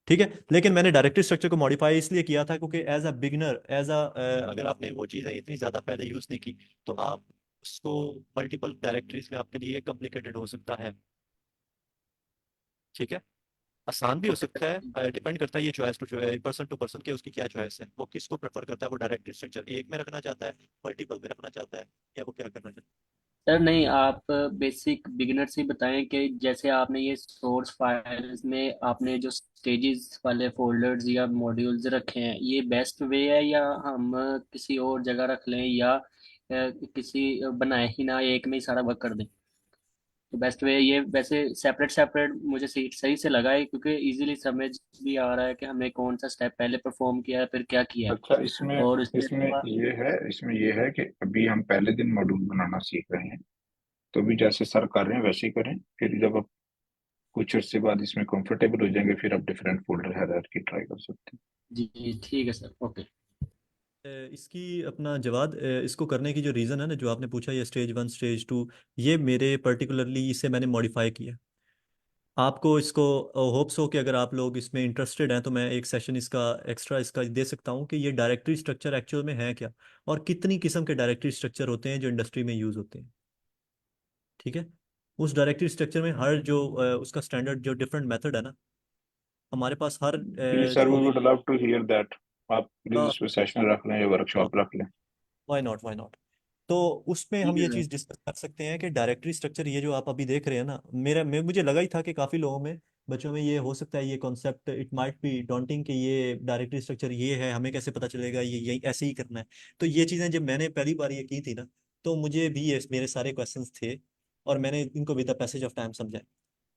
ठीक है, लेकिन मैंने डायरेक्टरी स्ट्रक्चर को मॉडिफाई इसलिए किया था क्योंकि एज अ बिगनर, अगर आपने वो चीज़ें इतनी ज़्यादा पहले यूज़ नहीं की, तो आप उसको मल्टीपल डायरेक्टरीज में आपके लिए कॉम्प्लिकेटेड हो सकता है। ठीक है, आसान भी हो सकता है, डिपेंड करता है ये choice to person to person के, उसकी क्या चॉइस है, वो किसको प्रेफर करता है, वो डायरेक्टरी स्ट्रक्चर एक में रखना चाहता है, मल्टीपल में रखना चाहता है, या वो क्या करना चाहता है। सर नहीं, आप बेसिक बिगिनर से बताएं कि जैसे आपने ये सोर्स फाइल्स में आपने जो स्टेजेस वाले फोल्डर्स या मॉड्यूल्स रखे हैं, ये बेस्ट वे है या हम किसी और जगह रख लें, या किसी बनाए ही ना, एक में ही सारा वर्क कर दें। तो बेस्ट वे ये, वैसे सेपरेट सेपरेट मुझे सही सही से लगा है, क्योंकि इजीली समझ भी आ रहा है कि हमने कौन सा स्टेप पहले परफॉर्म किया है, फिर क्या किया है। अच्छा, इसमें और उसके इसमें अलावा ये है कि अभी हम पहले दिन मॉड्यूल बनाना सीख रहे हैं, तो भी जैसे सर कर रहे हैं वैसे ही करें। फिर जब आप कुछ अर्से बाद इसमें कंफर्टेबल हो जाएंगे, फिर आप डिफरेंट फोल्डर हायरार्की ट्राई कर सकते हैं। जी जी, ठीक है सर, ओके। इसकी अपना जवाब, इसको करने की जो रीज़न है ना, जो आपने पूछा, ये स्टेज 1 स्टेज 2, ये मेरे पर्टिकुलरली इसे मैंने मॉडिफाई किया। आपको इसको होप्स हो कि अगर आप लोग इसमें इंटरेस्टेड हैं तो मैं एक सेशन इसका एक्स्ट्रा इसका दे सकता हूँ कि ये डायरेक्टरी स्ट्रक्चर एक्चुअल में है क्या, और कितनी किस्म के डायरेक्टरी स्ट्रक्चर होते हैं जो इंडस्ट्री में यूज़ होते हैं। ठीक है। उस डायरेक्टरी स्ट्रक्चर में हर जो उसका स्टैंडर्ड जो डिफरेंट मेथड है ना, हमारे पास हर जी सर, वी जो would love to hear that. आप प्लीज इस पे सेशन रख लें या हाँ, वर्कशॉप रख लें। Why not, why not. तो उसमें हम ठीक ये है सर। चीज़ डिस्कस कर सकते हैं कि डायरेक्टरी स्ट्रक्चर ये जो आप अभी देख रहे हैं ना, मुझे लगा ही था कि काफ़ी लोगों में, बच्चों में ये हो सकता है, ये concept it might B daunting कि ये डायरेक्टरी स्ट्रक्चर ये है, हमें कैसे पता चलेगा ये यही ऐसे ही करना है। तो ये चीज़ें जब मैंने पहली बार ये की थी ना, तो मुझे भी ये मेरे सारे क्वेश्चंस थे, और मैंने इनको with the passage of time समझा।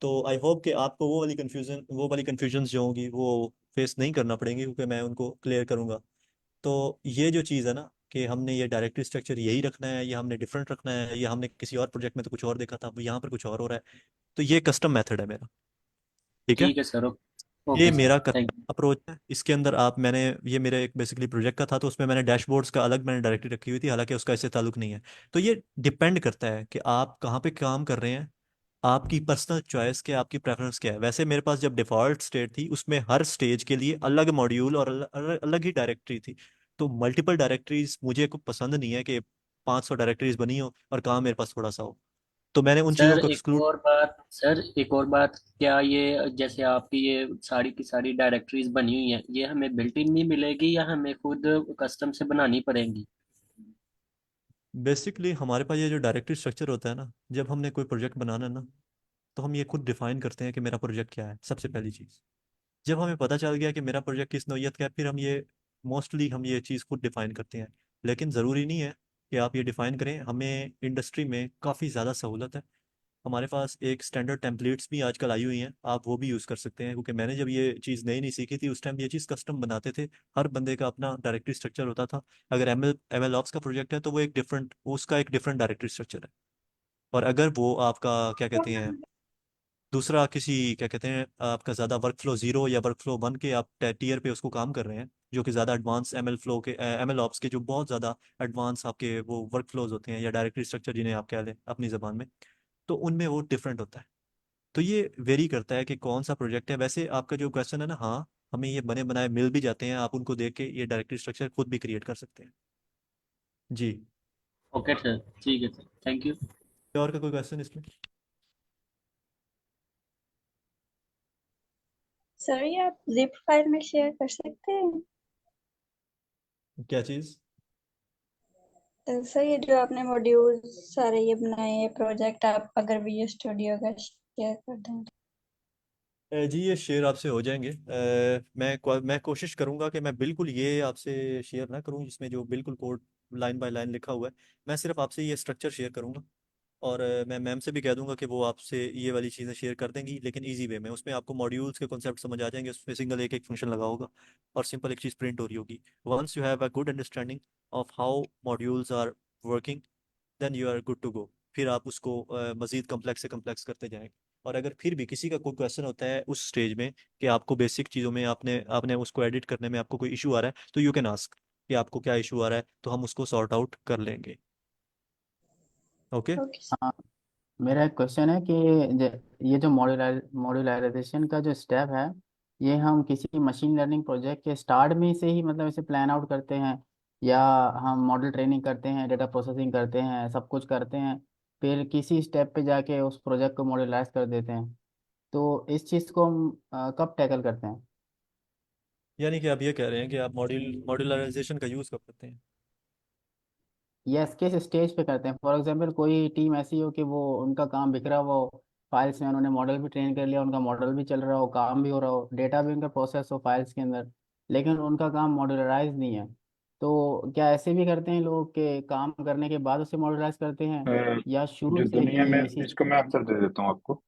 तो आई होप कि आपको वो वाली कन्फ्यूजन्स जो होंगी वो फेस नहीं करना पड़ेंगी, क्योंकि मैं उनको क्लियर करूंगा। तो ये जो चीज़ है ना, कि हमने ये डायरेक्टरी स्ट्रक्चर यही रखना है या हमने डिफरेंट रखना है, या हमने किसी और प्रोजेक्ट में तो कुछ और देखा था, अब यहाँ पर कुछ और हो रहा है, तो ये कस्टम मेथड है मेरा। ठीक है। ठीक है सर, ये ओके सर, मेरा थैंक कस्टम अप्रोच है। इसके अंदर आप मैंने ये मेरा एक बेसिकली प्रोजेक्ट का था, तो उसमें मैंने डैशबोर्ड्स का अलग मैंने डायरेक्टरी रखी हुई थी, हालांकि उसका इससे ताल्लुक नहीं है। तो ये डिपेंड करता है कि आप कहाँ पे काम कर रहे हैं, आपकी पर्सनल चॉइस क्या, आपकी प्रेफरेंस क्या है। वैसे मेरे पास जब डिफ़ॉल्ट स्टेट थी, उसमें हर स्टेज के लिए अलग मॉड्यूल और अलग ही डायरेक्टरी थी। तो मल्टीपल डायरेक्टरीज मुझे को पसंद नहीं है कि 500 डायरेक्टरीज बनी हो और काम मेरे पास थोड़ा सा हो। तो मैंने उन चीज़ों सर। को एक एक्सक्लूड। और बात सर, एक और बात, क्या ये जैसे आपकी ये सारी की सारी डायरेक्टरीज बनी हुई हैं, ये हमें बिल्ट इन नहीं मिलेगी या हमें खुद कस्टम से बनानी पड़ेंगी? बेसिकली हमारे पास ये जो डायरेक्टरी स्ट्रक्चर होता है ना, जब हमने कोई प्रोजेक्ट बनाना है ना, तो हम ये खुद डिफाइन करते हैं कि मेरा प्रोजेक्ट क्या है, सबसे पहली चीज़। जब हमें पता चल गया कि मेरा प्रोजेक्ट किस नौइयत का है, फिर हम ये चीज़ खुद डिफाइन करते हैं। लेकिन ज़रूरी नहीं है कि आप ये डिफाइन करें, हमें इंडस्ट्री में काफ़ी ज़्यादा सहूलत है। हमारे पास एक स्टैंडर्ड टेम्पलेट्स भी आजकल आई हुई हैं, आप वो भी यूज़ कर सकते हैं, क्योंकि मैंने जब ये चीज़ नई नहीं सीखी थी, उस टाइम ये चीज़ कस्टम बनाते थे। हर बंदे का अपना डायरेक्टरी स्ट्रक्चर होता था। अगर एम एल ऑप्स का प्रोजेक्ट है तो वो उसका एक डिफरेंट डायरेक्टरी स्ट्रक्चर है। और अगर वो आपका क्या कहते हैं, दूसरा किसी क्या कहते हैं, आपका ज़्यादा वर्क फ्लो 0 या वर्क फ्लो 1 के आप टीयर पे उसको काम कर रहे हैं, जो कि ज़्यादा एडवांस एम एल ऑप्स के जो बहुत ज़्यादा एडवांस आपके वो वर्क फ्लोज होते हैं, या डायरेक्टरी स्ट्रक्चर जिन्हें आप कह लें अपनी ज़बान में, तो उनमें वो डिफरेंट होता है। तो ये वेरी करता है कि कौन सा प्रोजेक्ट है। वैसे आपका जो क्वेश्चन है ना, हाँ, हमें ये बने बनाए मिल भी जाते हैं, आप उनको देख के ये डायरेक्टरी स्ट्रक्चर खुद भी क्रिएट कर सकते हैं। जी। ओके सर, ठीक है सर, थैंक यू। और का कोई क्वेश्चन इसमें? सर ये आप जिप फाइल में शेयर कर सकते हैं? क्या चीज़? सर ये जो आपने मॉड्यूल सारे ये बनाए हैं प्रोजेक्ट, आप अगर विजुअल स्टूडियो का शेयर कर दें तो। जी, ये शेयर आपसे हो जाएंगे। मैं कोशिश करूंगा कि मैं बिल्कुल ये आपसे शेयर ना करूं जिसमें जो बिल्कुल कोड लाइन बाय लाइन लिखा हुआ है। मैं सिर्फ आपसे ये स्ट्रक्चर शेयर करूंगा, और मैं मैम से भी कह दूंगा कि वो आपसे ये वाली चीज़ें शेयर कर देंगी, लेकिन इजी वे में। उसमें आपको मॉड्यूल्स के कॉन्सेप्ट समझ आ जाएंगे, उसमें सिंगल एक एक फंक्शन लगा होगा और सिंपल एक चीज़ प्रिंट हो रही होगी। Once you have a good understanding of how modules are working, then you are good to go. फिर आप उसको मज़ीद कम्प्लेक्स से कम्प्लेक्स करते जाएंगे। और अगर फिर भी किसी का कोई क्वेश्चन होता है उस स्टेज में, कि आपको बेसिक चीज़ों में आपने आपने उसको एडिट करने में आपको कोई इशू आ रहा है, तो यू कैन आस्क कि आपको क्या इशू आ रहा है, तो हम उसको सॉर्ट आउट कर लेंगे। ओके। ओके हाँ, मेरा एक क्वेश्चन है कि ये जो मॉड्यूलराइजेशन का जो स्टेप है, ये हम किसी मशीन लर्निंग प्रोजेक्ट के स्टार्ट में से ही मतलब इसे प्लान आउट करते हैं, या हम मॉडल ट्रेनिंग करते हैं, डेटा प्रोसेसिंग करते हैं, सब कुछ करते हैं, फिर किसी स्टेप पे जाके उस प्रोजेक्ट को मॉड्यूलराइज कर देते हैं? तो इस चीज़ को हम कब टैकल करते हैं? यानी कि आप ये कह रहे हैं कि आप मॉड्यूलराइजेशन का यूज़ कब करते हैं? यस, किस स्टेज पे करते हैं? फॉर एग्जांपल कोई टीम ऐसी हो कि वो उनका काम बिखरा हुआ हो, फाइल्स में उन्होंने मॉडल भी ट्रेन कर लिया, उनका मॉडल भी चल रहा हो, काम भी हो रहा हो, डेटा भी उनका प्रोसेस हो फाइल्स के अंदर, लेकिन उनका काम मॉड्यूलराइज नहीं है। तो क्या ऐसे भी करते हैं लोग कि काम करने के बाद उसे मॉडलाइज करते हैं, या शुरू जो से दुनिया में, ही इसी? इसका मैं आंसर दे देता हूँ आपको।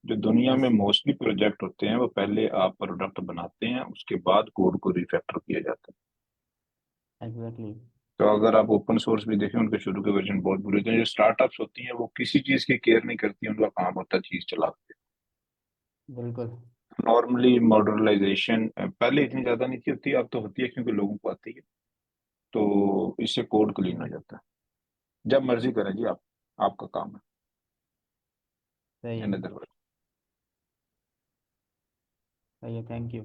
जो दुनिया में यस, मोस्टली प्रोजेक्ट होते हैं वो पहले आप प्रोडक्ट बनाते हैं, उसके बाद कोड को रिफैक्टर किया जाता है। एग्जैक्टली। तो अगर आप ओपन सोर्स भी देखें, उनके शुरू के वर्जन बहुत बुरे होते हैं। जो स्टार्टअप्स होती हैं वो किसी चीज की केयर नहीं करती, उनका काम होता है चीज चलाते। बिल्कुल। नॉर्मली मॉडर्नाइजेशन पहले इतनी ज्यादा नहीं थी, होती, अब तो होती है क्योंकि लोगों को आती है। तो इससे कोड क्लीन हो जाता है। जब मर्जी करें जी आप, आपका काम सही है। है, इन अदर वर्ड, सही है, थैंक यू।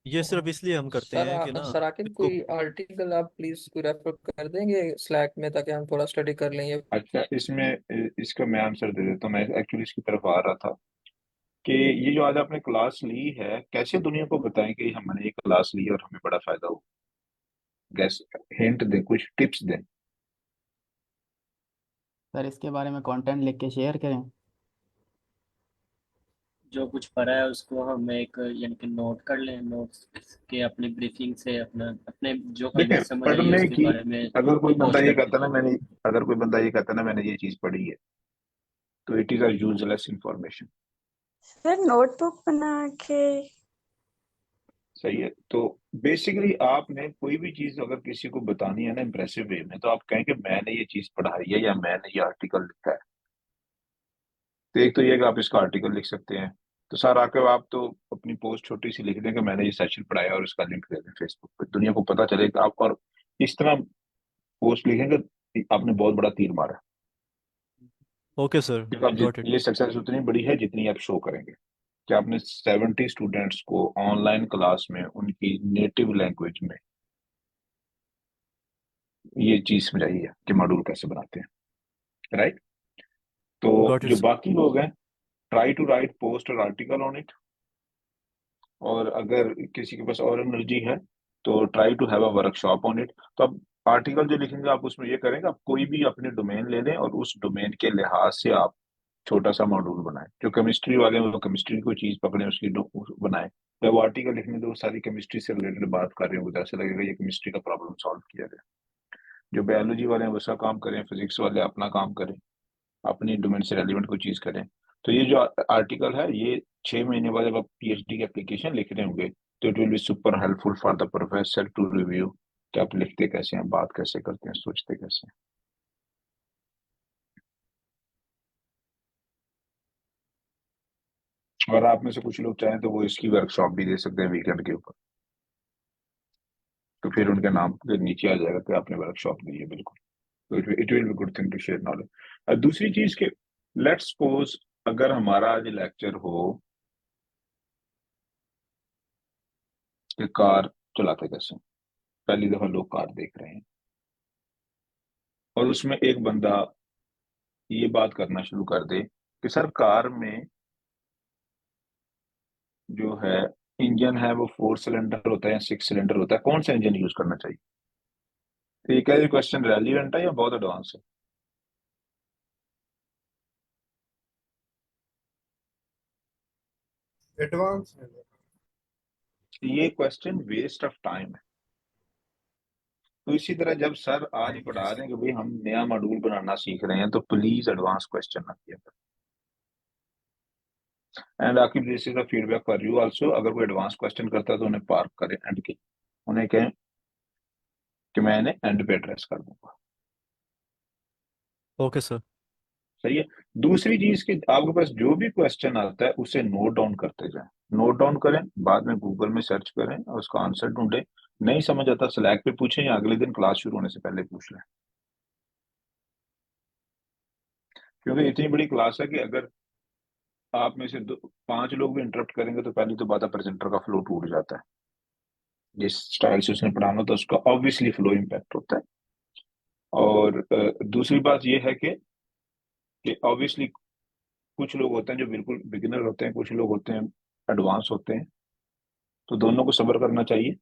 ये सिर्फ इसलिए हम करते हैं कि ना सर आकिब इसको कोई आर्टिकल आप प्लीज कोई रेफर कर देंगे स्लैक में, ताकि हम थोड़ा स्टडी कर लें ये। अच्छा इसमें इसका मैं आंसर दे देता हूँ। मैं एक्चुअली इसकी तरफ आ रहा था कि ये जो आज आपने क्लास ली है, कैसे दुनिया को बताएं कि हमने ये क्लास ली और हमें बड़ा फायदा हो। गैस, हिंट दें, कुछ टिप्स दें। सर इसके बारे में कंटेंट लिख के शेयर करें। जो कुछ पढ़ा है उसको हम एक यानी कि नोट कर लें, नोट्स के अपनी ब्रीफिंग से अपना अपने जो हमें देखें, समझ आई है पढ़ने उसके की, बारे में अगर कोई बंदा पोस्ट ये कर दें। कहता ना मैंने अगर कोई बंदा ये कहता ना मैंने ये चीज पढ़ी है, तो it is a useless information. Sir notebook बना के। सही है। तो बेसिकली आपने कोई भी चीज अगर किसी को बतानी है ना इम्प्रेसिव वे में, तो आप कहें कि मैंने ये चीज पढ़ाई है या मैंने ये आर्टिकल लिखा है। तो एक तो ये कि आप इसका आर्टिकल लिख सकते हैं। तो सर आके आप तो अपनी पोस्ट छोटी सी लिख दें कि मैंने ये सेशन पढ़ाया और इसका लिंक दे दें फेसबुक पे, दुनिया को पता चले कि आप, और इस तरह पोस्ट लिखेंगे आपने बहुत बड़ा तीर मारा है। ओके सर, क्योंकि आप गॉट इट। ये सक्सेस उतनी बड़ी है जितनी आप शो करेंगे कि आपने 70 स्टूडेंट्स को ऑनलाइन क्लास में उनकी नेटिव लैंग्वेज में ये चीज समझाई है कि मॉड्यूल कैसे बनाते हैं। राइट। तो गॉट इट जो सर। बाकी लोग हैं, ट्राई टू राइट पोस्ट और आर्टिकल ऑन इट। और अगर किसी के पास और एनर्जी है तो try to have a workshop on it. तो अब आर्टिकल जो लिखेंगे आप उसमें ये करेंगे, आप कोई भी अपने डोमेन ले लें और उस डोमेन के लिहाज से आप छोटा सा मॉड्यूल बनाएं। जो केमिस्ट्री वाले हैं वो केमिस्ट्री को चीज पकड़े, उसकी बनाएं। जब वो आर्टिकल लिखने तो वो सारी केमिस्ट्री से रिलेटेड बात कर रहे हो, जैसे लगेगा ये केमिस्ट्री का प्रॉब्लम सॉल्व किया गया। जो बायोलॉजी वाले हैं वो उसका काम करें, फिजिक्स वाले अपना काम करें, अपनी डोमेन से रेलिवेंट कोई चीज करें। तो ये जो आर्टिकल है ये 6 महीने बाद जब आप पीएचडी की एप्लीकेशन लिख रहे होंगे तो it will be super helpful for the professor to review कि आप लिखते कैसे हैं, बात कैसे करते हैं, सोचते कैसे हैं। और आप में से कुछ लोग चाहें तो वो इसकी वर्कशॉप भी दे सकते हैं वीकेंड के ऊपर। तो फिर उनके नाम के नीचे आ जाएगा कि आपने वर्कशॉप दी है। बिल्कुल। तो it will be good thing to share knowledge. दूसरी चीज के, लेट्स सपोज अगर हमारा आज लेक्चर हो कि कार चलाते कैसे, पहली दफा लोग कार देख रहे हैं, और उसमें एक बंदा ये बात करना शुरू कर दे कि सर कार में जो है इंजन है वो 4 सिलेंडर होता है या 6 सिलेंडर होता है, कौन सा इंजन यूज करना चाहिए। तो ये क्या ये क्वेश्चन रेलिवेंट है या बहुत एडवांस है। एडवांस है। ये क्वेश्चन वेस्ट ऑफ टाइम है। तो इसी तरह जब सर आज पढ़ा रहे हैं कि भाई हम नया मॉड्यूल बनाना सीख रहे हैं, तो प्लीज एडवांस क्वेश्चन ना किया करें। And Aqib this is a feedback for you also, अगर कोई एडवांस क्वेश्चन करता है तो उन्हें पार्क करें एंड की, उन्हें कहें कि मैं इन्हें एंड पे एड्रेस कर दूंगा। Okay sir. सही है। दूसरी चीज कि आपके पास जो भी क्वेश्चन आता है उसे नोट डाउन करते जाएं। नोट डाउन करें, बाद में गूगल में सर्च करें और उसका आंसर ढूंढें। नहीं समझ आता स्लैक पे पूछें या अगले दिन क्लास शुरू होने से पहले पूछ लें। क्योंकि इतनी बड़ी क्लास है कि अगर आप में से 5 लोग भी इंटरप्ट करेंगे तो पहली तो बात है प्रेजेंटर का फ्लो टूट जाता है। जिस स्टाइल से उसने पढ़ाना था उसका ऑब्वियसली फ्लो इम्पैक्ट होता है। और दूसरी बात यह है कि ऑब्वियसली कुछ लोग होते हैं जो बिल्कुल बिगिनर होते हैं, कुछ लोग होते हैं एडवांस होते हैं। तो दोनों को सब्र करना चाहिए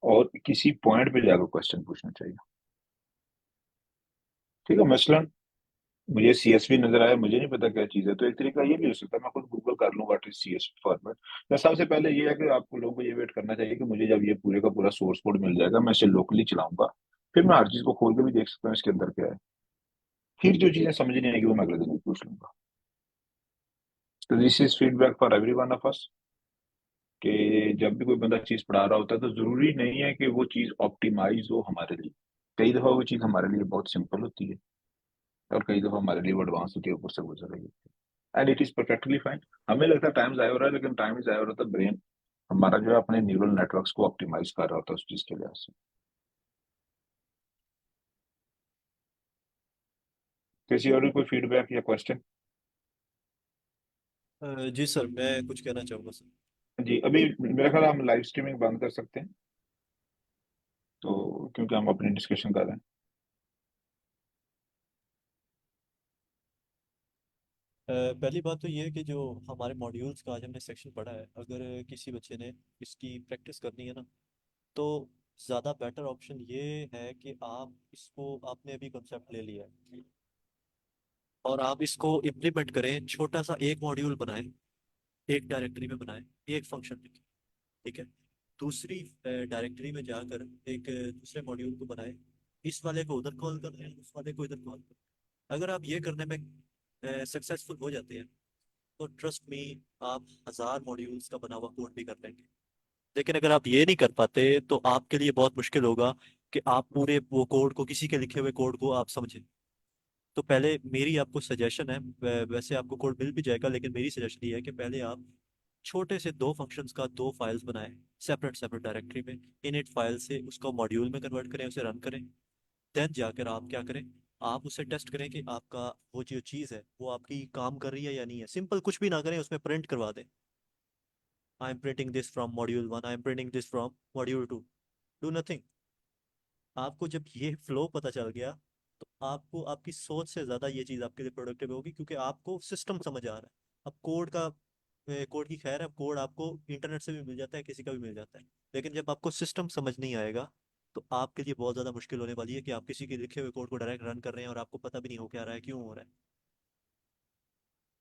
और किसी पॉइंट पे जाकर क्वेश्चन पूछना चाहिए। ठीक है। मसलन मुझे CSV नजर आया, मुझे नहीं पता क्या चीज़ है। तो एक तरीका ये भी हो सकता है, मैं खुद गूगल कर लूँ व्हाट इज CSV फॉर्मेट। तो सबसे पहले ये है कि आपको लोगों को ये वेट करना चाहिए कि मुझे जब ये पूरे का पूरा सोर्स कोड मिल जाएगा, मैं इसे लोकली चलाऊंगा, फिर मैं हर चीज़ को खोल के भी देख सकता हूँ इसके अंदर क्या है। फिर जो चीज़ें समझ नहीं आएगी वो मैं अगले दिन पूछ लूंगा। तो this is feedback for every one of us, कि जब भी कोई बंदा चीज पढ़ा रहा होता है तो जरूरी नहीं है कि वो चीज ऑप्टिमाइज हो हमारे लिए। कई दफा वो चीज हमारे लिए बहुत सिंपल होती है और कई दफा हमारे लिए वो एडवांस होती है, ऊपर से गुजर रही है। And it is perfectly fine. हमें लगता है टाइम जाया हो रहा है, लेकिन टाइम ही जाया हो रहा था, ब्रेन हमारा जो है अपने न्यूरल नेटवर्क्स को ऑप्टिमाइज कर रहा होता है उस चीज के लिहाज से। किसी और भी कोई फीडबैक या क्वेश्चन? जी सर, मैं कुछ कहना चाहूँगा सर। जी, अभी मेरा ख्याल है हम लाइव स्ट्रीमिंग बंद कर सकते हैं, तो क्योंकि हम अपनी डिस्कशन कर रहे हैं। पहली बात तो ये है कि जो हमारे मॉड्यूल्स का आज हमने सेक्शन पढ़ा है, अगर किसी बच्चे ने इसकी प्रैक्टिस करनी है ना, तो ज़्यादा बेटर ऑप्शन ये है कि आप इसको, आपने अभी कंसेप्ट ले लिया है और आप इसको इम्प्लीमेंट करें। छोटा सा एक मॉड्यूल बनाएं, एक डायरेक्टरी में बनाएं, एक फंक्शन लिखें, ठीक है। दूसरी डायरेक्टरी में जाकर एक दूसरे मॉड्यूल को बनाएं, इस वाले को उधर कॉल कर रहे हैं, उस वाले को इधर कॉल कर। अगर आप ये करने में सक्सेसफुल हो जाते हैं, तो ट्रस्ट मी, आप 1000 मॉड्यूल्स का बना हुआ कोड भी कर लेंगे। लेकिन अगर आप ये नहीं कर पाते, तो आपके लिए बहुत मुश्किल होगा कि आप पूरे वो कोड को, किसी के लिखे हुए कोड को आप समझें। तो पहले मेरी आपको सजेशन है, वैसे आपको कोड मिल भी जाएगा, लेकिन मेरी सजेशन ये है कि पहले आप छोटे से 2 फंक्शंस का 2 फाइल्स बनाएं, सेपरेट सेपरेट डायरेक्टरी में। इनिट फाइल से उसको मॉड्यूल में कन्वर्ट करें, उसे रन करें। देन जाकर आप क्या करें, आप उसे टेस्ट करें कि आपका वो जो चीज़ है वो आपकी काम कर रही है या नहीं है। सिंपल कुछ भी ना करें, उसमें प्रिंट करवा दें, I am printing this from module 1, I am printing this from module 2। Do nothing. आपको जब ये फ्लो पता चल गया, तो आपको आपकी सोच से ज़्यादा ये चीज़ आपके लिए प्रोडक्टिव होगी, क्योंकि आपको सिस्टम समझ आ रहा है। अब कोड का, कोड की खैर है, कोड आपको इंटरनेट से भी मिल जाता है, किसी का भी मिल जाता है। लेकिन जब आपको सिस्टम समझ नहीं आएगा, तो आपके लिए बहुत ज़्यादा मुश्किल होने वाली है कि आप किसी के लिखे हुए कोड को डायरेक्ट रन कर रहे हैं और आपको पता भी नहीं हो क्या रहा है, क्यों हो रहा है।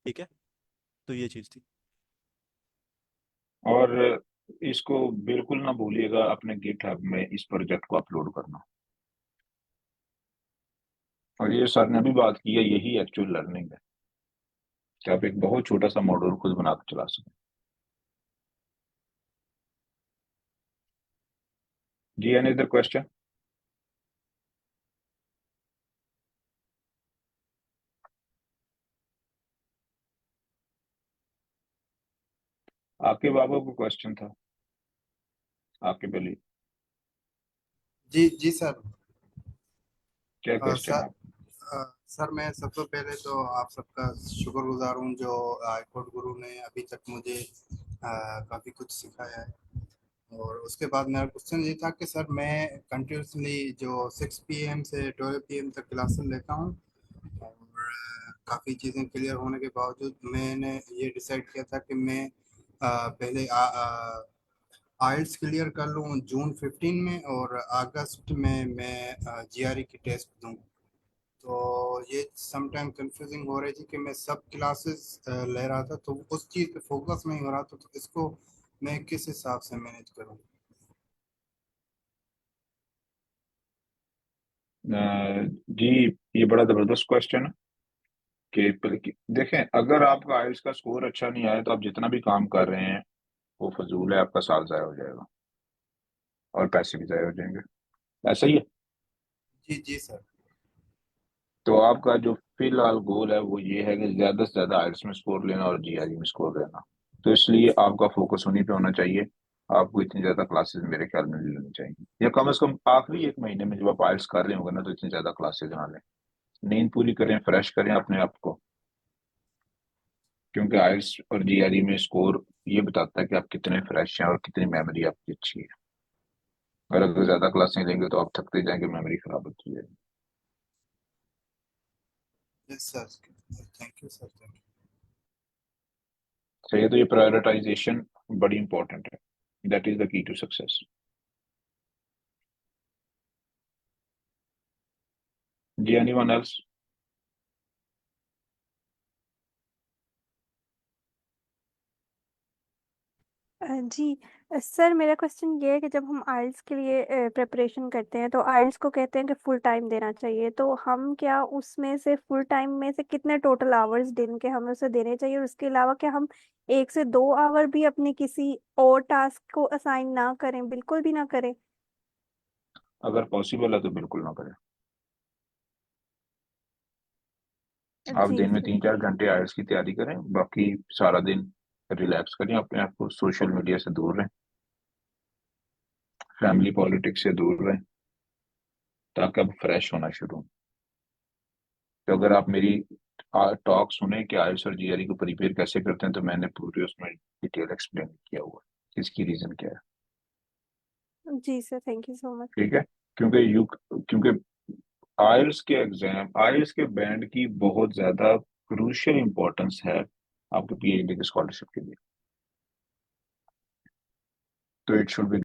ठीक है, तो ये चीज़ थी। और इसको बिल्कुल ना भूलिएगा अपने गिटहब में इस प्रोजेक्ट को अपलोड करना। और ये सर ने भी बात की है, यही एक्चुअल लर्निंग है, कि आप एक बहुत छोटा सा मॉड्यूल खुद बना के चला सकें। जी, एनी अदर क्वेश्चन? आपके बाबा को क्वेश्चन था आपके पहले, जी जी सर। क्या क्वेश्चन सर है? सर मैं सबसे पहले तो आप सबका शुक्रगुजार हूँ जो कोड गुरु ने अभी तक मुझे काफ़ी कुछ सिखाया है। और उसके बाद मेरा क्वेश्चन ये था कि सर मैं कंटिन्यूसली जो 6 PM से 12 PM तक क्लासेस लेता हूँ, और काफ़ी चीज़ें क्लियर होने के बावजूद मैंने ये डिसाइड किया था कि मैं पहले आइल्स क्लियर कर लूँ जून 15 में, और अगस्त में मैं GRE की टेस्ट दूँ। तो ये समटाइम कंफ्यूजिंग हो रही थी कि मैं सब क्लासेस ले रहा था, तो उस चीज़ पे फोकस नहीं हो रहा था, तो इसको मैं किस हिसाब से मैनेज करूँ? जी, ये बड़ा जबरदस्त क्वेश्चन है कि देखें, अगर आपका आइल्स का स्कोर अच्छा नहीं आया तो आप जितना भी काम कर रहे हैं वो फजूल है, आपका साल जाया हो जाएगा और पैसे भी जाया हो जाएंगे। ऐसा ही है। जी जी सर। तो आपका जो फिलहाल गोल है वो ये है कि ज्यादा से ज्यादा आइल्स में स्कोर लेना और GRE में स्कोर लेना। तो इसलिए आपका फोकस उन्हीं पे होना चाहिए। आपको इतनी ज्यादा क्लासेस मेरे ख्याल में नहीं लेनी चाहिए, या कम से कम आखिरी एक महीने में जब आप आइल्स कर रहे होंगे ना, तो इतनी ज्यादा क्लासेस ना लें। नींद पूरी करें, फ्रेश करें अपने आप को, क्योंकि आइल्स और GRE में स्कोर ये बताता है कि आप कितने फ्रेश हैं और कितनी मेमोरी आपकी अच्छी है। और अगर ज्यादा क्लासें लेंगे तो आप थकते जाएंगे, मेमोरी खराब होती जाएगी। Yes sir, thank you sir, thank सही है, तो ये प्रायोरिटाइजेशन बड़ी इंपॉर्टेंट है। That is the key to success. जी, एनीवन एल्स? जी सर, मेरा क्वेश्चन ये है कि जब हम आइल्स के लिए प्रिपरेशन करते हैं तो आइल्स को कहते हैं कि फुल टाइम देना चाहिए, तो हम क्या उसमें से फुल टाइम में से कितने टोटल आवर्स दिन के हमें उसे देने चाहिए, और उसके अलावा क्या हम 1 से 2 आवर भी अपने किसी और टास्क को असाइन ना करें, बिल्कुल भी ना करें? अगर पॉसिबल है तो बिल्कुल ना करें। आप जी दिन में सर। 3-4 घंटे आयल्स की तैयारी करें, बाकी सारा दिन रिलैक्स करें, अपने आप को सोशल मीडिया से दूर रहें, फैमिली पॉलिटिक्स से दूर रहें, ताकि आप फ्रेश होना शुरू हों। तो अगर आप मेरी टॉक सुने कि आयल्स और जीआरई को प्रिपेयर कैसे करते हैं, तो मैंने पूरे उसमें डिटेल एक्सप्लेन किया हुआ है इसकी रीजन क्या है। जी sir, thank you so much. ठीक है, क्योंकि आयल्स के एग्जाम, आयल्स के बैंड की बहुत ज्यादा क्रूशियल इंपॉर्टेंस है आपके पीएचडी की स्कॉलरशिप के लिए, तो इट शुड बी